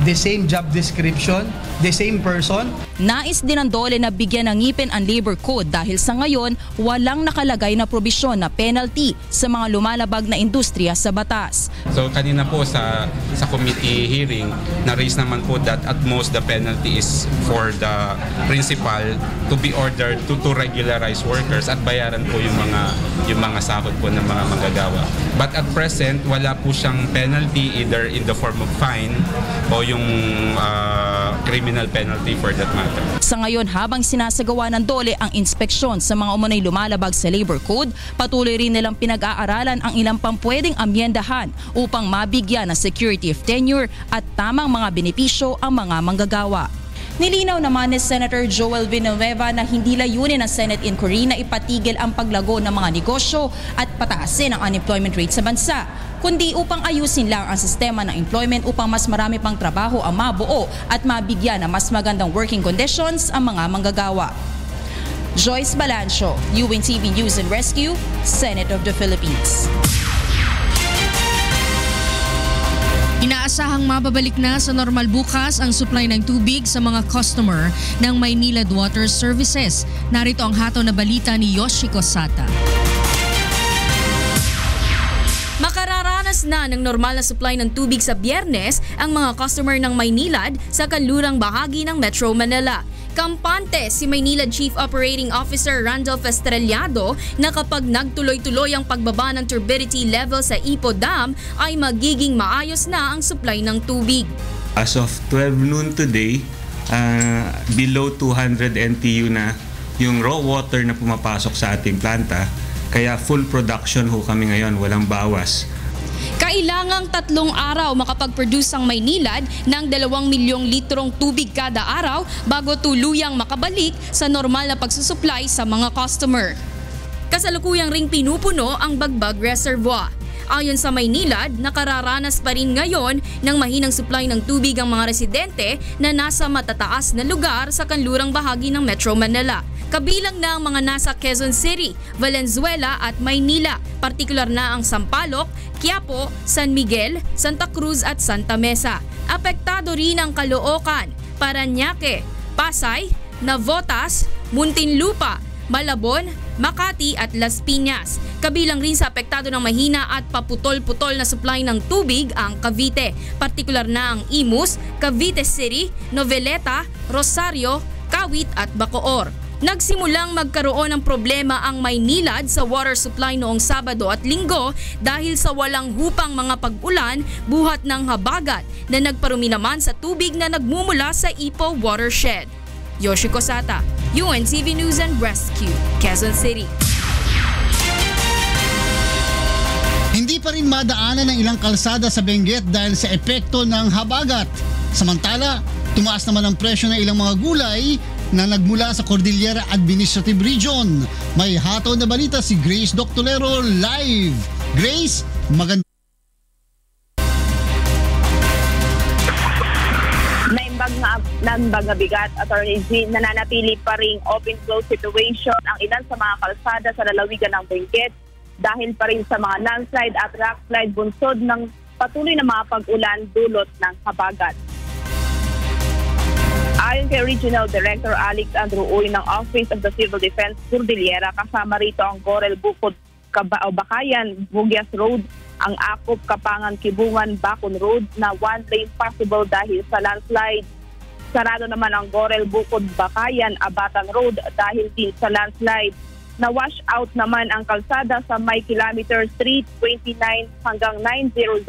the same job description, the same person. Nais din ng DOLE na bigyan ng ngipin ang labor code dahil sa ngayon walang nakalagay na probisyon na penalty sa mga lumalabag na industriya sa batas. So kanina po sa committee hearing, na-raise naman po that at most the penalty is for the principal to be ordered to regularize workers at bayaran po yung mga sahod po ng mga manggagawa. But at present, wala po siyang penalty either in the form of fine o yung criminal penalty for that matter. Sa ngayon, habang sinasagawa ng DOLE ang inspeksyon sa mga umunay lumalabag sa labor code, patuloy rin nilang pinag-aaralan ang ilang pang-pwedeng amyendahan upang mabigyan ng security of tenure at tamang mga benepisyo ang mga manggagawa. Nilinaw naman ni Senator Joel Villanueva na hindi layunin ng Senate inquiry na ipatigil ang paglago ng mga negosyo at pataasin ang unemployment rate sa bansa, kundi upang ayusin lang ang sistema ng employment upang mas marami pang trabaho ang mabuo at mabigyan ng mas magandang working conditions ang mga manggagawa. Joyce Balancio, UNTV News and Rescue, Senate of the Philippines. Inaasahang mababalik na sa normal bukas ang supply ng tubig sa mga customer ng Maynilad Water Services. Narito ang hataw na balita ni Yoshiko Sata. Makararanas na ng normal na supply ng tubig sa Biyernes ang mga customer ng Maynilad sa kanlurang bahagi ng Metro Manila. Kampante si Maynilad Chief Operating Officer Randolph Estrellado na kapag nagtuloy-tuloy ang pagbaba ng turbidity level sa Ipo Dam ay magiging maayos na ang supply ng tubig. As of 12 noon today, below 200 NTU na yung raw water na pumapasok sa ating planta. Kaya full production ho kami ngayon, walang bawas. Kailangang 3 araw makapag-produce ang Maynilad ng 2 milyong litrong tubig kada araw bago tuluyang makabalik sa normal na pagsusupply sa mga customer. Kasalukuyang ring pinupuno ang Bagbag Reservoir. Ayon sa Maynilad, nakararanas pa rin ngayon ng mahinang supply ng tubig ang mga residente na nasa matataas na lugar sa kanlurang bahagi ng Metro Manila. Kabilang na ang mga nasa Quezon City, Valenzuela at Maynila, partikular na ang Sampaloc, Quiapo, San Miguel, Santa Cruz at Santa Mesa. Apektado rin ang Caloocan, Parañaque, Pasay, Navotas, Muntinlupa, Malabon, Makati at Las Piñas. Kabilang rin sa apektado ng mahina at paputol-putol na supply ng tubig ang Cavite, partikular na ang Imus, Cavite City, Noveleta, Rosario, Kawit at Bacoor. Nagsimulang magkaroon ng problema ang Maynilad sa water supply noong Sabado at Linggo dahil sa walang hupang mga pag-ulan buhat ng habagat na nagparumi naman sa tubig na nagmumula sa Ipo Watershed. Yoshiko Sata, UNTV News and Rescue, Quezon City. Hindi pa rin madaanan ng ilang kalsada sa Benguet dahil sa epekto ng habagat. Samantala, tumaas naman ang presyo ng ilang mga gulay na nagmula sa Cordillera Administrative Region. May hataw na balita si Grace Doctolero live. Grace, maganda. Naimbag nga bigat, Attorney G, nananatili pa ring open-close situation ang ilan sa mga kalsada sa lalawigan ng Benguet dahil pa rin sa mga landslide at rockslide bunsod ng patuloy na mga pag-ulan dulot ng habagat. Ayon kay Regional Director Alex Andrew Uy ng Office of the Civil Defense Cordillera, kasama rito ang Gorel Bukod, Bakayan, Bugyas Road, ang Akop, Kapangan, Kibungan, Bakon Road na one lane possible dahil sa landslide. Sarado naman ang Gorel Bukod, Bakayan, Abatan Road dahil din sa landslide. Na-wash out naman ang kalsada sa may kilometer 329 hanggang 900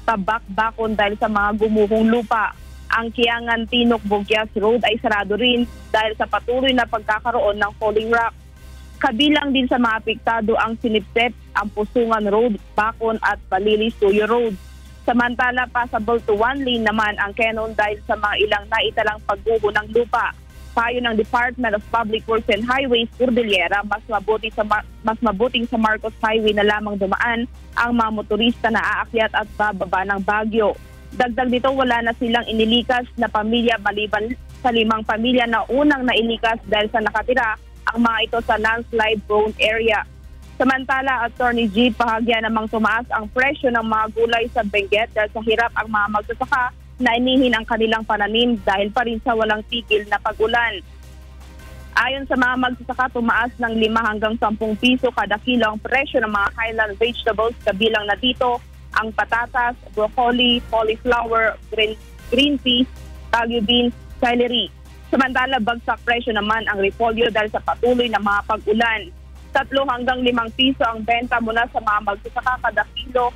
Tabak-Bakon dahil sa mga gumuhong lupa. Ang Kiangan Tinok Bugyas Road ay sarado rin dahil sa patuloy na pagkakaroon ng falling rock. Kabilang din sa mga apektado ang Sinipsep, ang Pusungan Road, Bakon at Balili-Suyo Road. Samantala, passable to one lane naman ang Quezon dahil sa mga ilang naitalang pagguho ng lupa. Payo ng Department of Public Works and Highways, Cordillera, mas mabuting sa Marcos Highway na lamang dumaan ang mga motorista na aakyat at bababa ng Baguio. Dagdag dito, wala na silang inilikas na pamilya maliban sa 5 pamilya na unang nailikas dahil sa nakatira ang mga ito sa landslide-prone area. Samantala, Attorney G, bahagya namang tumaas ang presyo ng mga gulay sa Benguet dahil sa hirap ang mga magsasaka na inihin ang kanilang pananim dahil pa rin sa walang tigil na pag-ulan. Ayon sa mga magsasaka, tumaas ng 5 hanggang 10 piso kada kilo ang presyo ng mga highland vegetables, kabilang na dito ang patatas, broccoli, cauliflower, green peas, Baguio beans, celery. Samantala, bagsak presyo naman ang repolyo dahil sa patuloy na mga pag-ulan. 3 hanggang 5 piso ang benta mula sa mga magsasaka kada kilo,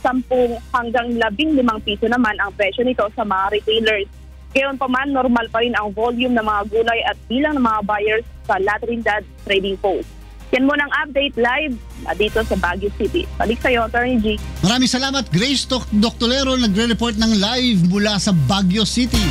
10 hanggang 15 piso naman ang presyo nito sa mga retailers. Gayon pa man, normal pa rin ang volume ng mga gulay at bilang ng mga buyers sa La Trinidad Trading Post. Yan muna ang update live dito sa Baguio City. Balik sa iyo, Attorney G. Maraming salamat, Grace Doctolero, nagre-report ng live mula sa Baguio City.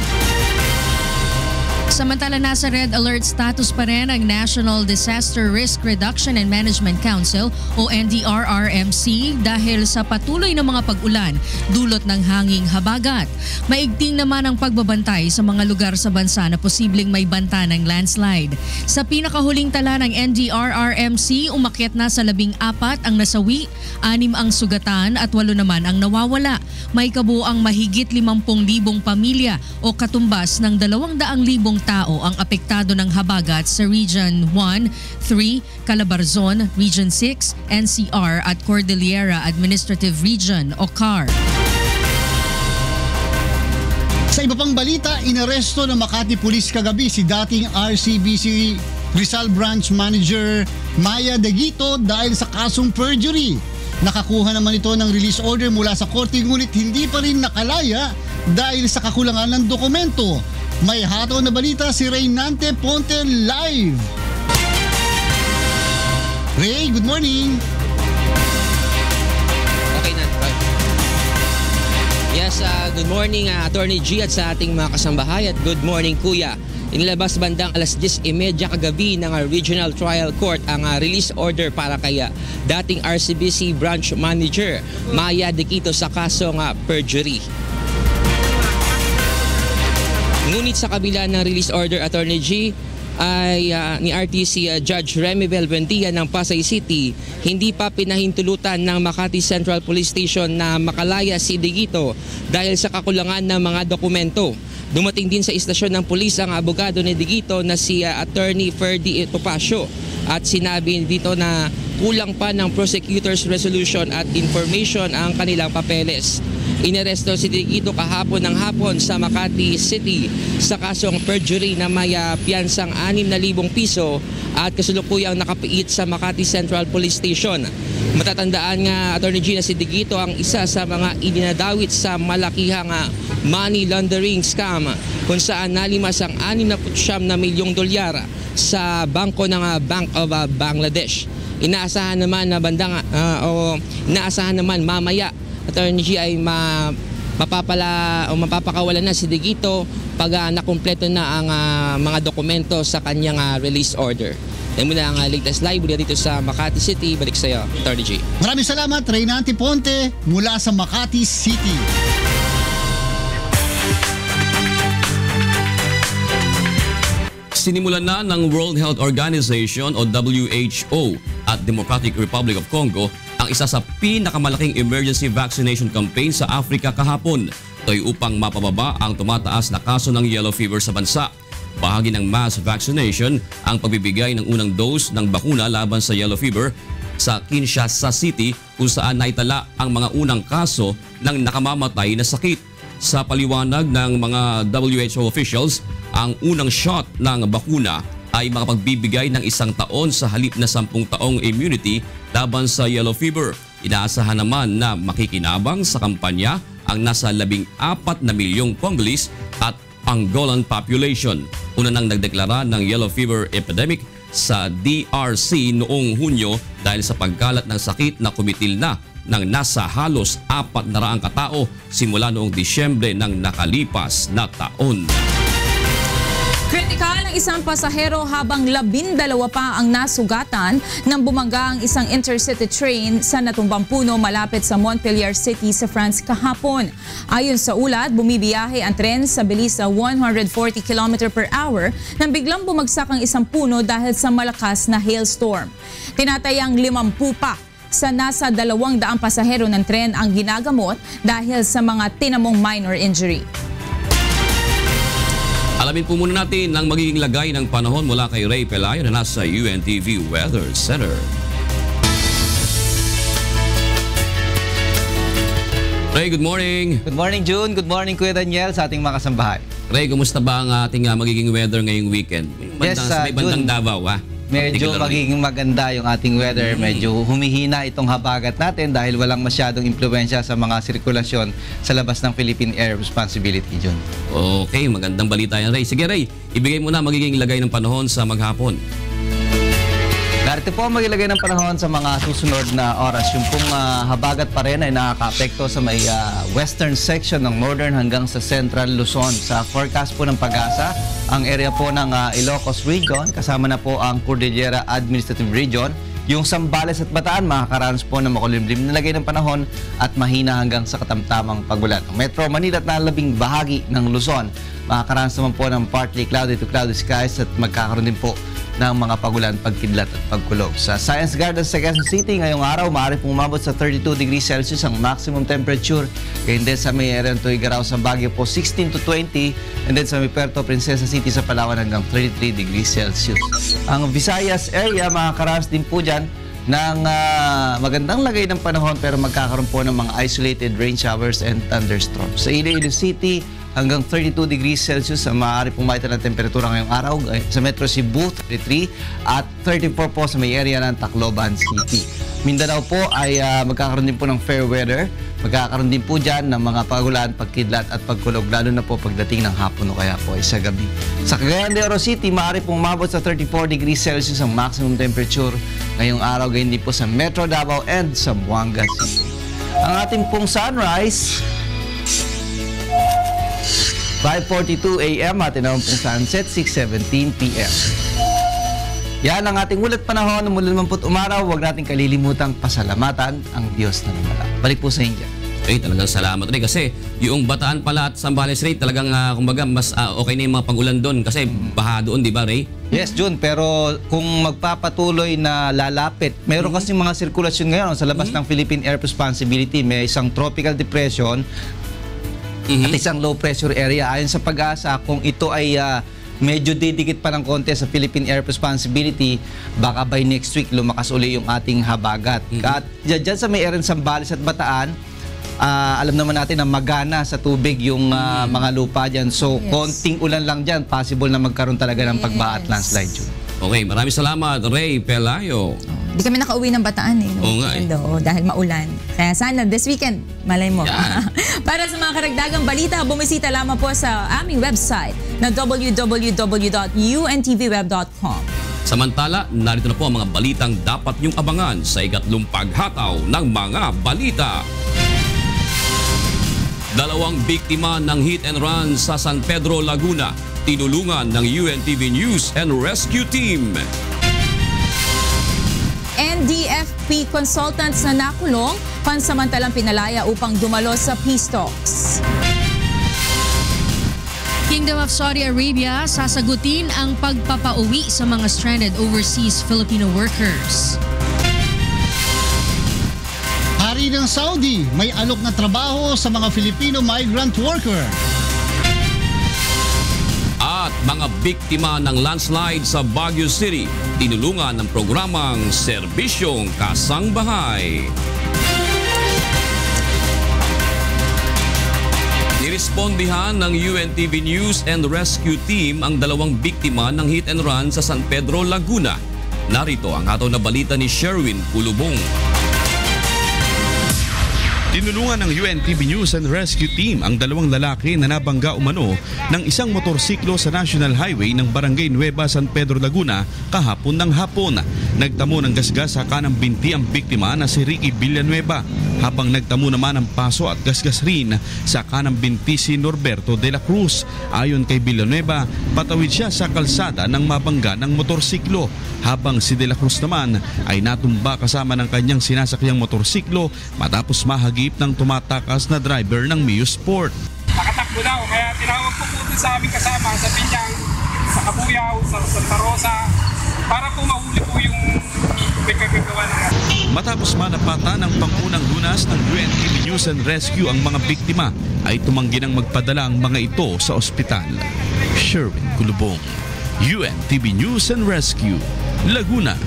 Samantala, nasa red alert status pa rin ang National Disaster Risk Reduction and Management Council o NDRRMC dahil sa patuloy na mga pag-ulan dulot ng hanging habagat. Maigting naman ang pagbabantay sa mga lugar sa bansa na posibleng may banta ng landslide. Sa pinakahuling tala ng NDRRMC, umakyat na sa 14 ang nasawi, 6 ang sugatan at 8 naman ang nawawala. May kabuang mahigit 50,000 pamilya o katumbas ng 200,000 tao ang apektado ng habagat sa Region 1, 3, Calabarzon, Region 6, NCR at Cordillera Administrative Region o CAR. Sa iba pang balita, inaresto ng Makati Police kagabi si dating RCBC Rizal Branch Manager Maya Deguito dahil sa kasong perjury. Nakakuha naman ito ng release order mula sa korte ngunit hindi pa rin nakalaya dahil sa kakulangan ng dokumento. May hataw na balita si Reynante Ponte live. Ray, good morning. Okay na. Yes, good morning Attorney G at sa ating mga kasambahay at good morning Kuya. Inilabas bandang 10:30 kagabi ng Regional Trial Court ang release order para kay dating RCBC Branch Manager Maya Deguito sa kasong perjury. Ngunit sa kabila ng release order, Attorney G, ay ni RTC Judge Remy Belvendia ng Pasay City, hindi pa pinahintulutan ng Makati Central Police Station na makalaya si Deguito dahil sa kakulangan ng mga dokumento. Dumating din sa istasyon ng pulis ang abogado ni Deguito na si Attorney Ferdy Topacio at sinabi dito na kulang pa ng prosecutor's resolution at information ang kanilang papeles. Inaresto si Deguito kahapon ng hapon sa Makati City sa kasong perjury na may piyansang 6,000 piso at kasulukuyang nakapiit sa Makati Central Police Station. Matatandaan nga, Attorney G, na si Deguito ang isa sa mga idinadawit sa malakihang money laundering scam kung saan nalimas ang 69 na milyong dolyar sa bangko ng Bank of Bangladesh. Inaasahan naman na inaasahan naman mamaya Attorney G ay mapapakawalan na si Deguito pag nakumpleto na ang mga dokumento sa kanyang release order. Yan muna ang latest live mula dito sa Makati City. Balik sa iyo, Attorney G. Maraming salamat, Reynante Ponte mula sa Makati City. Sinimulan na ng World Health Organization o WHO at Democratic Republic of Congo ang isa sa pinakamalaking emergency vaccination campaign sa Africa kahapon. Ito ay upang mapababa ang tumataas na kaso ng yellow fever sa bansa. Bahagi ng mass vaccination ang pagbibigay ng unang dose ng bakuna laban sa yellow fever sa Kinshasa City kung saan naitala ang mga unang kaso ng nakamamatay na sakit. Sa paliwanag ng mga WHO officials, ang unang shot ng bakuna ay makapagbibigay ng 1 taon sa halip na 10 taong immunity laban sa yellow fever. Inaasahan naman na makikinabang sa kampanya ang nasa 14 na milyong Congolese at Angolan population. Una nang nagdeklara ng yellow fever epidemic sa DRC noong Hunyo dahil sa pagkalat ng sakit na kumitil na ng nasa halos 400 katao simula noong Disyembre ng nakalipas na taon. Kritikal ng isang pasahero habang 12 pa ang nasugatan nang bumangga ang isang intercity train sa natumbang puno malapit sa Montpellier City sa France kahapon. Ayon sa ulat, bumibiyahe ang tren sa bilis na 140 km per hour nang biglang bumagsak ang isang puno dahil sa malakas na hailstorm. Tinatayang 50 pa sa nasa 200 pasahero ng tren ang ginagamot dahil sa mga tinamong minor injury. Alamin po muna natin ang magiging lagay ng panahon mula kay Ray Pelayo na nasa UNTV Weather Center. Ray, good morning. Good morning, June. Good morning, Kuya Daniel, sa ating mga kasambahay. Ray, kumusta ba ang ating magiging weather ngayong weekend? May bandang Davao, ha? Medyo magiging maganda yung ating weather. Medyo humihina itong habagat natin dahil walang masyadong impluwensya sa mga sirkulasyon sa labas ng Philippine Air Responsibility, June. Okay, magandang balita yan, Ray. Sige, Ray, ibigay mo na magiging lagay ng panahon sa maghapon. Narito po ang magilagay ng panahon sa mga susunod na oras. Yung pong habagat pa rin ay nakaka-apekto sa may western section ng northern hanggang sa central Luzon. Sa forecast po ng Pag-asa, ang area po ng Ilocos Region, kasama na po ang Cordillera Administrative Region. Yung Zambales at Bataan, makakaranas po ng makulimlim na lagay ng panahon at mahina hanggang sa katamtamang pagulan. Metro Manila at nalabing bahagi ng Luzon, makakaranas naman po ng partly cloudy to cloudy skies at magkakaroon din po ng mga pagulan, pagkidlat at pagkulog. Sa Science Garden sa Quezon City, ngayong araw, maaari pong umabot sa 32 degrees Celsius ang maximum temperature. Gayun din sa may area ng Tuigaraw sa Baguio po, 16 to 20. And then sa may Puerto Princesa City sa Palawan hanggang 33 degrees Celsius. Ang Visayas area, makakaranas din po dyan ng magandang lagay ng panahon pero magkakaroon po ng mga isolated rain showers and thunderstorms. Sa Iloilo City, hanggang 32 degrees Celsius ang maaari pong makita ng temperatura ngayong araw. Sa Metro Cebu, 33 at 34 po sa may area ng Tacloban City. Mindanao po ay magkakaroon din po ng fair weather. Magkakaroon din po dyan ng mga pagulan, pagkidlat at pagkulog, lalo na po pagdating ng hapon o kaya po ay sa gabi. Sa Cagayan de Oro City, maaari pong umabot sa 34 degrees Celsius ang maximum temperature ngayong araw. Gayon din po sa Metro Davao and sa Buanga City. Ang ating pong sunrise, 5:42 a.m. at naman pong sunset, 6:17 p.m. Yan ang ating ulat panahon. Mula naman po't umaraw, huwag natin kalilimutang pasalamatan ang Diyos na lumala. Balik po sa India. Ay, talagang salamat rin kasi yung Bataan pala at Zambales, Ray, talagang kumbaga mas okay na yung mga pag-ulan doon kasi baha doon, di ba, Ray? Yes, Jun, pero kung magpapatuloy na lalapit, meron kasi mga sirkulasyon ngayon sa labas ng Philippine Air Responsibility. May isang tropical depression at isang low pressure area. Ayon sa Pag-asa, kung ito ay medyo didikit pa ng konti sa Philippine Air Responsibility, baka by next week lumakas uli yung ating habagat. At dyan sa may area ng Zambales at Bataan, alam naman natin na magana sa tubig yung mga lupa dyan. So, konting ulan lang dyan, possible na magkaroon talaga ng pagbaha at landslide. Okay, maraming salamat, Ray Pelayo. Hindi kami nakauwi ng Bataan Oo nga dahil maulan. Kaya sana this weekend, malay mo. Para sa mga karagdagang balita, bumisita lamang po sa aming website na www.untvweb.com. Samantala, narito na po ang mga balitang dapat niyong abangan sa ikatlong paghataw ng mga balita. 2 biktima ng hit and run sa San Pedro, Laguna, tinulungan ng UNTV News and Rescue Team. NDFP consultants na nakulong, pansamantalang pinalaya upang dumalo sa peace talks. Kingdom of Saudi Arabia sasagutin ang pagpapauwi sa mga stranded overseas Filipino workers. Hari ng Saudi, may alok na trabaho sa mga Filipino migrant worker. At mga biktima ng landslide sa Baguio City, tinulungan ng programang Serbisyong Kasangbahay. Nirespondihan ng UNTV News and Rescue Team ang 2 biktima ng hit and run sa San Pedro, Laguna. Narito ang ataw na balita ni Sherwin Pulubong. Tinulungan ng UNTV News and Rescue Team ang dalawang lalaki na nabangga umano ng isang motorsiklo sa National Highway ng Barangay Nueva, San Pedro, Laguna kahapon ng hapon. Nagtamo ng gasgas sa kanang binti ang biktima na si Ricky Villanueva, habang nagtamo naman ng paso at gasgas rin sa kanang binti si Norberto de la Cruz. Ayon kay Villanueva, patawid siya sa kalsada ng mabangga ng motorsiklo, habang si de la Cruz naman ay natumba kasama ng kanyang sinasakyang motorsiklo matapos mahagi ng tumatakas na driver ng Mio Sport. Nakatakbo daw, kaya tinawag ko po sa aming kasama sa Binyang, sa Kabuyaw, sa Santa Rosa, para po mahuli po yung pagkakagawa na. Matapos manapata ng pangunang lunas ng UNTV News and Rescue ang mga biktima, ay tumanggi ng magpadala ang mga ito sa ospital. Sherwin Kulubong, UNTV News and Rescue, Laguna.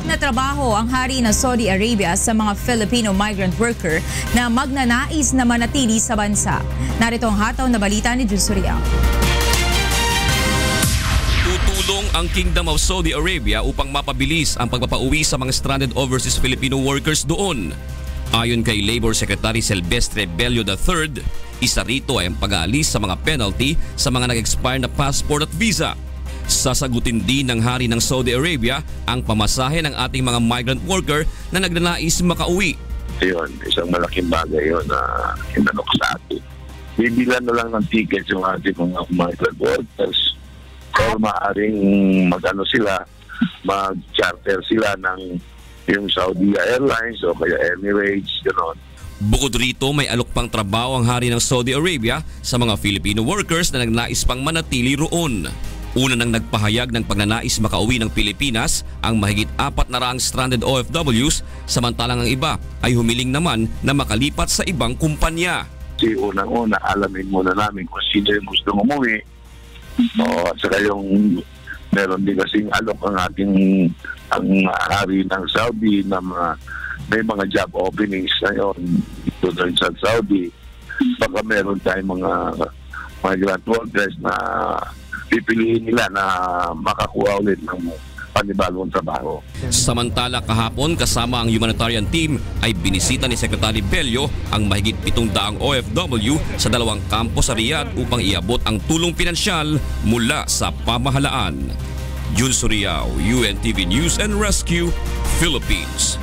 Na trabaho ang hari ng Saudi Arabia sa mga Filipino migrant worker na magnanais na manatili sa bansa. Narito ang hataw na balita ni Jun Suriao. Tutulong ang Kingdom of Saudi Arabia upang mapabilis ang pagpapauwi sa mga stranded overseas Filipino workers doon. Ayon kay Labor Secretary Silvestre Bello III, isa rito ay ang pag-aalis sa mga penalty sa mga nag-expire na passport at visa. Sasagutin din ng hari ng Saudi Arabia ang pamasahe ng ating mga migrant worker na nagnanais makauwi. Yun, isang malaking bagay yun na inanok sa atin. Bibilan na lang ng tickets yung ating mga migrant workers or maaaring mag-charter sila ng yung Saudi Airlines o kaya Emirates, gano'n. Bukod rito, may alok pang trabaho ang hari ng Saudi Arabia sa mga Filipino workers na nagnais pang manatili roon. Una nang nagpahayag ng pagnanais makauwi ng Pilipinas ang mahigit 400 stranded OFWs, samantalang ang iba ay humiling naman na makalipat sa ibang kumpanya. Kasi unang-una, alamin muna namin kung sino yung gusto umuwi. At saka yung meron din kasing alok ang hari ng Saudi na may mga job openings ngayon dito doon sa Saudi. Baka meron tayong mga migrant workers na pipiliin nila na makakuha ulit ng panibagong trabaho. Samantala kahapon kasama ang humanitarian team ay binisita ni Secretary Bello ang mahigit 700 OFW sa dalawang kampo sa Riyadh upang iabot ang tulong pinansyal mula sa pamahalaan. Jun Suriao, UNTV News and Rescue, Philippines.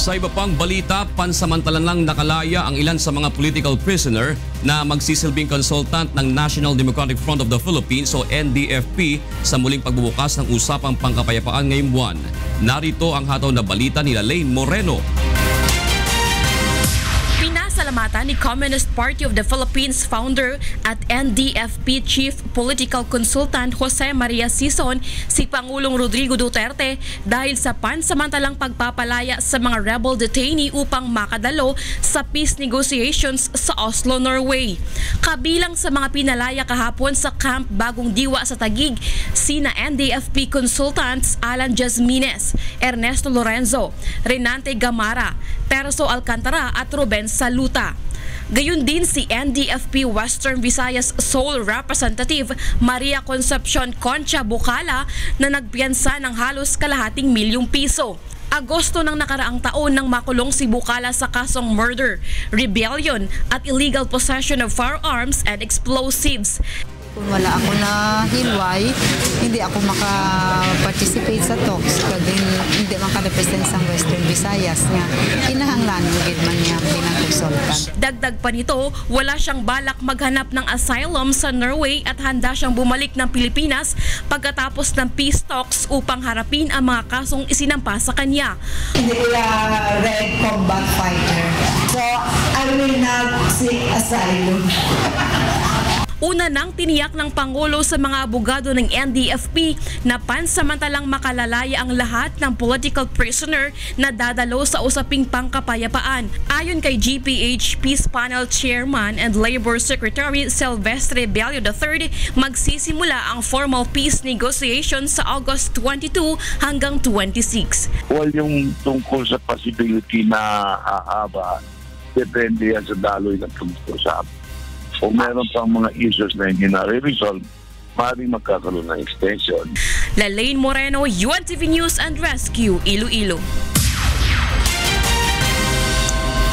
Sa iba pang balita, pansamantalang lang nakalaya ang ilan sa mga political prisoner na magsisilbing consultant ng National Democratic Front of the Philippines o NDFP sa muling pagbubukas ng usapang pangkapayapaan ngayong buwan. Narito ang hataw na balita ni Lane Moreno. Pinasalamatan ni Communist Party of the Philippines founder at NDFP Chief Political Consultant Jose Maria Sison si Pangulong Rodrigo Duterte dahil sa pansamantalang pagpapalaya sa mga rebel detainee upang makadalo sa peace negotiations sa Oslo, Norway. Kabilang sa mga pinalaya kahapon sa Camp Bagong Diwa sa Taguig, sina NDFP consultants Alan Jasmines, Ernesto Lorenzo, Renante Gamara, Perso Alcantara at Ruben Saluta. Gayun din si NDFP Western Visayas Sole Representative Maria Concepcion Concha Bukala na nagpiyansa ng halos kalahating milyong piso. Agosto ng nakaraang taon nang makulong si Bukala sa kasong murder, rebellion at illegal possession of firearms and explosives. Kung wala ako na hilway, hindi ako maka-participate sa talks kasi hindi maka-represent sa Western Visayas nga. Kinahanglan gid man niya bilang consultant. Dagdag pa nito, wala siyang balak maghanap ng asylum sa Norway at handa siyang bumalik ng Pilipinas pagkatapos ng peace talks upang harapin ang mga kasong isinampa sa kanya. Hindi ko red combat fighter, so I will not seek asylum. Una nang tiniyak ng Pangulo sa mga abogado ng NDFP na pansamantalang makalalaya ang lahat ng political prisoner na dadalo sa usaping pangkapayapaan. Ayon kay GPH Peace Panel Chairman and Labor Secretary Silvestre Bello III, magsisimula ang formal peace negotiations sa August 22 hanggang 26. Well, yung tungkol sa possibility na hahaba, depende yan sa daloy ng pag-usap. Kung meron pang mga issues na hindi na-resolve, maaaring magkakaroon ng extension. Lalaine Moreno, UNTV News and Rescue, Iloilo.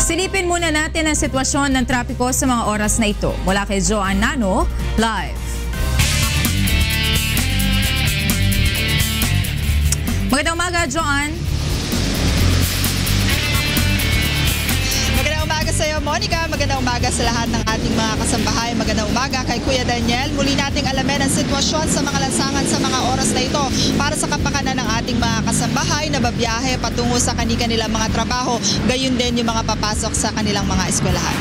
Silipin muna natin ang sitwasyon ng trapiko sa mga oras na ito. Mula kay Joanne Nano, live. Magandang umaga, Joanne. Magandang umaga sa iyo, Monica. Magandang umaga sa lahat ng ating mga kasambahay. Magandang umaga kay Kuya Daniel. Muli nating alamin ang sitwasyon sa mga lansangan sa mga oras na ito para sa kapakanan ng ating mga kasambahay na babiyahe patungo sa kanilang mga trabaho, gayon din yung mga papasok sa kanilang mga eskwelahan.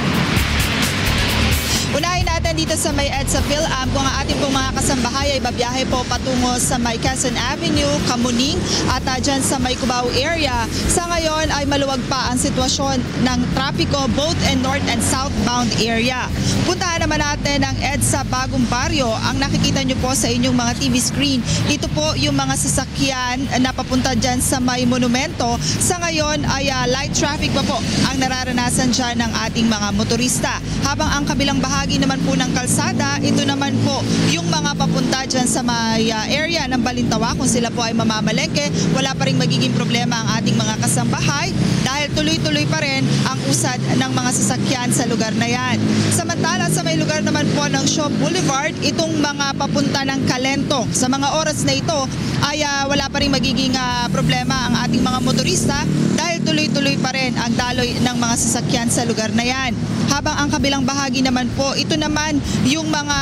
Unahin natin dito sa may EDSA PhilAm kung ang ating pong mga kasambahay ay babiyahe po patungo sa may Quezon Avenue, Kamuning at dyan sa may Cubao area. Sa ngayon ay maluwag pa ang sitwasyon ng trapiko both in north and southbound area. Puntahan naman natin ang EDSA Bagong Baryo. Ang nakikita nyo po sa inyong mga TV screen, ito po yung mga sasakyan na papunta dyan sa may monumento. Sa ngayon ay light traffic pa po ang nararanasan dyan ng ating mga motorista. Habang ang kabilang bahagi naman po ng kalsada, ito naman po yung mga papunta dyan sa may area ng Balintawa. Kung sila po ay mamamalengke, wala pa rin magiging problema ang ating mga kasambahay dahil tuloy-tuloy pa rin ang usad ng mga sasakyan sa lugar na yan. Samantala sa may lugar naman po ng Shaw Boulevard, itong mga papunta ng Kalentong, sa mga oras na ito ay wala pa rin magiging problema ang ating mga motorista dahil tuloy-tuloy pa rin ang daloy ng mga sasakyan sa lugar na yan. Habang ang kabilang bahagi naman po, ito naman yung mga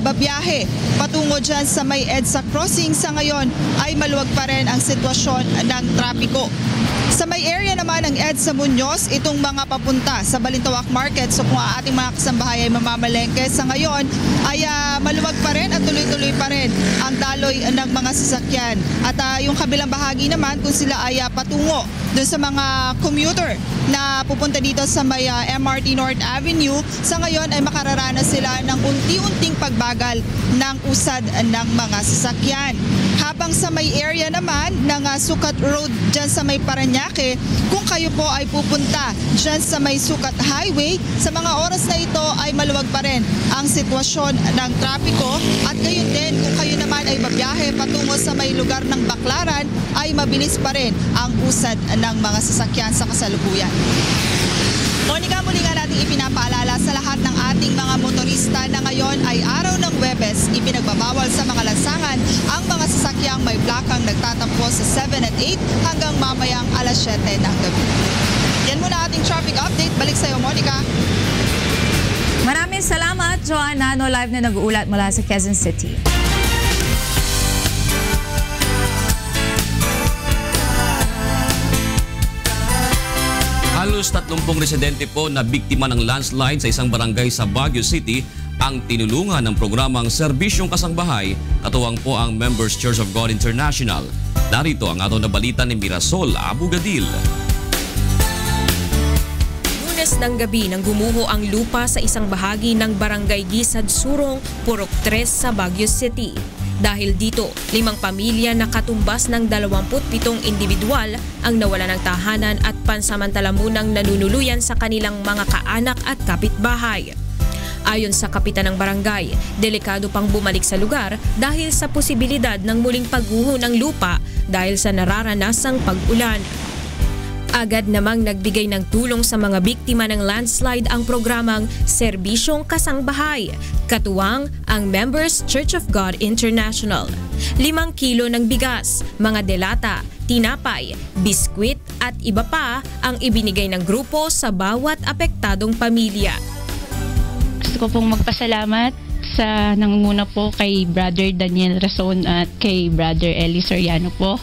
babiyahe patungo dyan sa may EDSA Crossing. Sa ngayon ay maluwag pa rin ang sitwasyon ng trapiko. Sa may area naman ng EDSA Muñoz, itong mga papunta sa Balintawak Market, so kung ating mga kasambahay ay mamamalengke, sa ngayon ay maluwag pa rin at tuloy-tuloy pa rin ang daloy ng mga sasakyan. At yung kabilang bahagi naman, kung sila ay patungo doon sa mga commuter na pupunta dito sa may MRT North Avenue, sa ngayon ay makararanas sila ng unti-unting pagbagal ng usad ng mga sasakyan. Habang sa may area naman ng Sukat Road dyan sa may Parañaque, kung kayo po ay pupunta dyan sa may Sukat Highway, sa mga oras na ito ay maluwag pa rin ang sitwasyon ng trapiko at gayon din kung kayo naman ay babiyahe patungo sa may lugar ng Baclaran ay mabilis pa rin ang usad ng mga sasakyan sa kasalukuyan. Monica, muli nga natin ipinapaalala sa lahat ng ating mga motorista na ngayon ay araw ng Huwebes, ipinagbabawal sa mga lansangan ang mga sasakyang may plakang nagtatampo sa 7 at 8 hanggang mamayang alas 7 ng gabi. Yan muna ating traffic update. Balik sa iyo, Monica. Maraming salamat, Joanne Nano, live na nag-uulat mula sa Quezon City. Halos 30 residente po na biktima ng landslide sa isang barangay sa Baguio City ang tinulungan ng programang Serbisyong Kasangbahay, katuwang po ang Members Church of God International. Narito ang ato na balita ni Mirasol Abugadil. Lunes ng gabi nang gumuho ang lupa sa isang bahagi ng Barangay Gisad Surong, Purok 3 sa Baguio City. Dahil dito, 5 pamilya na katumbas ng 27 individual ang nawala ng tahanan at pansamantala munang nanunuluyan sa kanilang mga kaanak at kapitbahay. Ayon sa kapitan ng barangay, delikado pang bumalik sa lugar dahil sa posibilidad ng muling pagguho ng lupa dahil sa nararanasang pag-ulan. Agad namang nagbigay ng tulong sa mga biktima ng landslide ang programang Serbisyong Kasangbahay, katuwang ang Members Church of God International. 5 kilo ng bigas, mga delata, tinapay, biskwit at iba pa ang ibinigay ng grupo sa bawat apektadong pamilya. Gusto ko pong magpasalamat sa nangunguna po kay Brother Daniel Rason at kay Brother Eli Soriano po.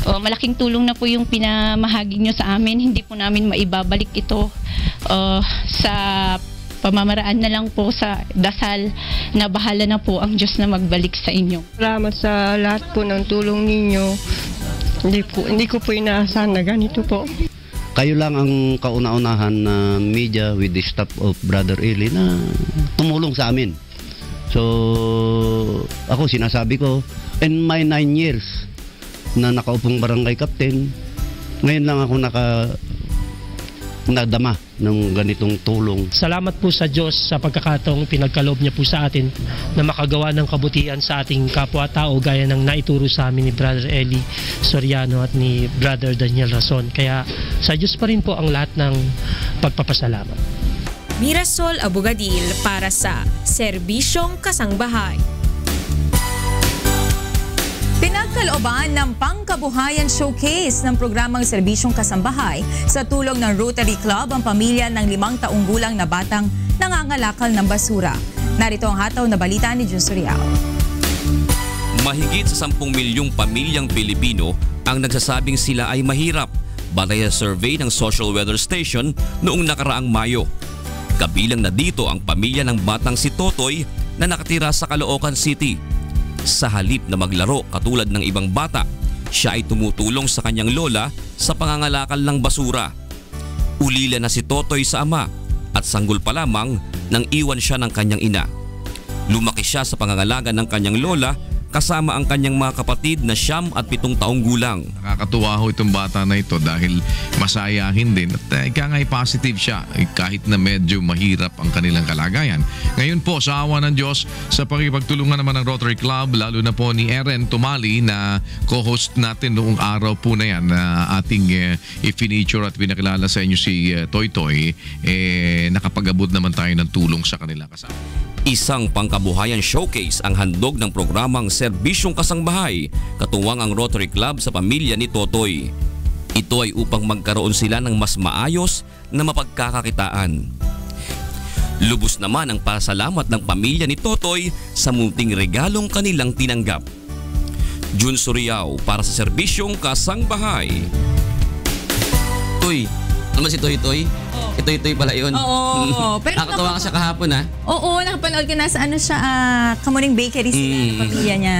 Malaking tulong na po yung pinamahagi nyo sa amin. Hindi po namin maibabalik ito sa pamamaraan na lang po sa dasal na bahala na po ang Diyos na magbalik sa inyo. Salamat sa lahat po ng tulong ninyo. Hindi ko po inaasahan na ganito po. Kayo lang ang kauna-unahan na media with the staff of Brother Eli na tumulong sa amin. So, ako sinasabi ko, in my 9 years na nakaupong barangay captain, ngayon lang ako nadama ng ganitong tulong. Salamat po sa Diyos sa pagkakataong pinagkaloob niya po sa atin na makagawa ng kabutihan sa ating kapwa-tao gaya ng naituro sa amin ni Brother Eli Soriano at ni Brother Daniel Rason. Kaya sa Diyos pa rin po ang lahat ng pagpapasalamat. Mirasol Abogadil para sa Serbisyong Kasangbahay. Pinagkalooban ng Pangkabuhayan Showcase ng programang Serbisyong Kasambahay sa tulong ng Rotary Club ang pamilya ng 5 taong gulang na batang nangangalakal ng basura. Narito ang hataw na balita ni Jun Soriao. Mahigit sa 10 milyong pamilyang Pilipino ang nagsasabing sila ay mahirap batay sa survey ng Social Weather Station noong nakaraang Mayo. Kabilang na dito ang pamilya ng batang si Totoy na nakatira sa Caloocan City. Sa halip na maglaro katulad ng ibang bata, siya ay tumutulong sa kanyang lola sa pangangalakal ng basura. Ulila na si Totoy sa ama at sanggol pa lamang nang iwan siya ng kanyang ina. Lumaki siya sa pangangalaga ng kanyang lola kasama ang kanyang mga kapatid na 7 at 7 taong gulang. Nakakatuwa ho itong bata na ito dahil masayahin din at ika nga'y positive siya kahit na medyo mahirap ang kanilang kalagayan. Ngayon po sa awa ng Diyos sa pakipagtulungan naman ng Rotary Club lalo na po ni Eren Tumali na co-host natin noong araw po na yan na ating i-feature at pinakilala sa inyo si Toy Toy, nakapag-abot naman tayo ng tulong sa kanila kasama. Isang pangkabuhayan showcase ang handog ng programang Serbisyong Kasangbahay katuwang ang Rotary Club sa pamilya ni Totoy. Ito ay upang magkaroon sila ng mas maayos na mapagkakakitaan. Lubos naman ang pasalamat ng pamilya ni Totoy sa munting regalong kanilang tinanggap. Jun Soriao para sa Serbisyong Kasangbahay. Toy, ano si Toy Toy? Itoy pala yun. Oo. Pero nakakatawa ka siya kahapon ha? Oo, nakapanood ka na sa Kamuning Bakery sila, ng pamilya niya.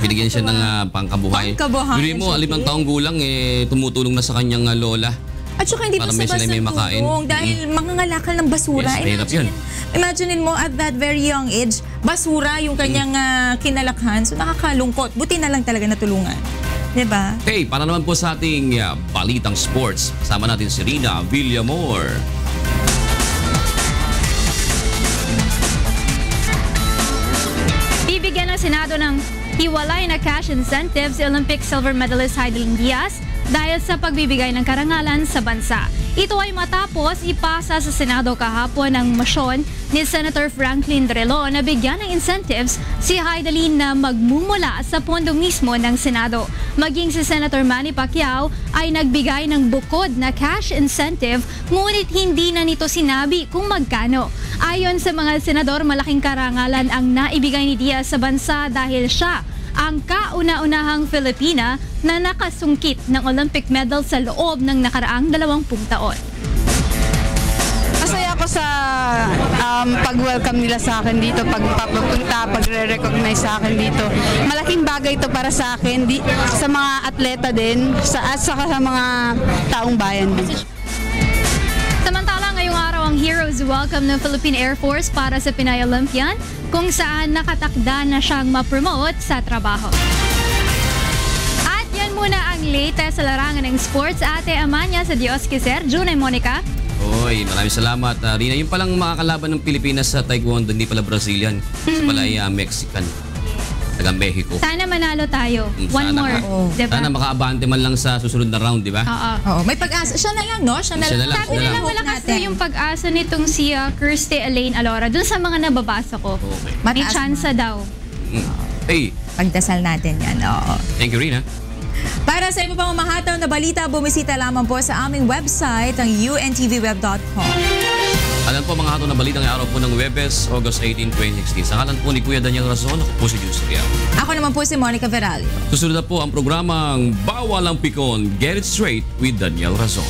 Binigyan siya ng pangkabuhay. Bili mo, 5 taong gulang tumutulong na sa kanyang lola. At saka hindi pa sa tulong dahil mangangalakal ng basura. Yes, Imagine mo at that very young age, basura yung kanyang kinalakhan. So nakakalungkot. Buti na lang talaga natulungan. Diba? Okay, para naman po sa ating balitang sports, kasama natin si Rina Villamor. Bibigyan ng Senado ng hiwalay na cash incentives si Olympic silver medalist Heidelin Diaz dahil sa pagbibigay ng karangalan sa bansa. Ito ay matapos ipasa sa Senado kahapon ang motion ni Senator Franklin Drilon na bigyan ng incentives si Heidelin na magmumula sa pondo mismo ng Senado. Maging si Senator Manny Pacquiao ay nagbigay ng bukod na cash incentive ngunit hindi na nito sinabi kung magkano. Ayon sa mga senador, malaking karangalan ang naibigay ni Diaz sa bansa dahil siya ang kauna-unahang Filipina na nakasungkit ng Olympic medal sa loob ng nakaraang 20 taon. Masaya ako sa pag-welcome nila sa akin dito, pagpapunta, pagre-recognize sa akin dito. Malaking bagay ito para sa akin, sa mga atleta din, at saka sa mga taong bayan din. Samantala, ngayong araw ang Heroes Welcome ng Philippine Air Force para sa Pinay Olympian, kung saan nakatakda na siyang ma-promote sa trabaho. At yan muna ang latest sa larangan ng sports. Ate Amanya sa Dios Kiser, Junay Monica. Oy, maraming salamat. Rina, yung palang makakalaban ng Pilipinas sa Taekwondo, hindi pala Brazilian. Isa pala ay Mexican. Taga Mexico. Sana manalo tayo. One more. Diba? Sana makaabante man lang sa susunod na round, di ba? Oo. May pag-asa. Siya na lang, no? Siya na lang. Sabi nila malakas na yung pag-asa nitong si Kirsty Elaine Alora. Dun sa mga nababasa ko. Okay. May chance daw. Hey. Pagdasal natin yan. Oo. Thank you, Rina. Para sa iba pang mahataw na balita, bumisita lamang po sa aming website, ang untvweb.com. Alam po mga hatong na balita ng araw po ng Webes, August 18, 2016. Sa kalan po ni Kuya Daniel Razon, ako po si Jus Rial. Ako naman po si Monica Veralio. Susunod na po ang programang Bawal ang Pikon, Get It Straight with Daniel Razon.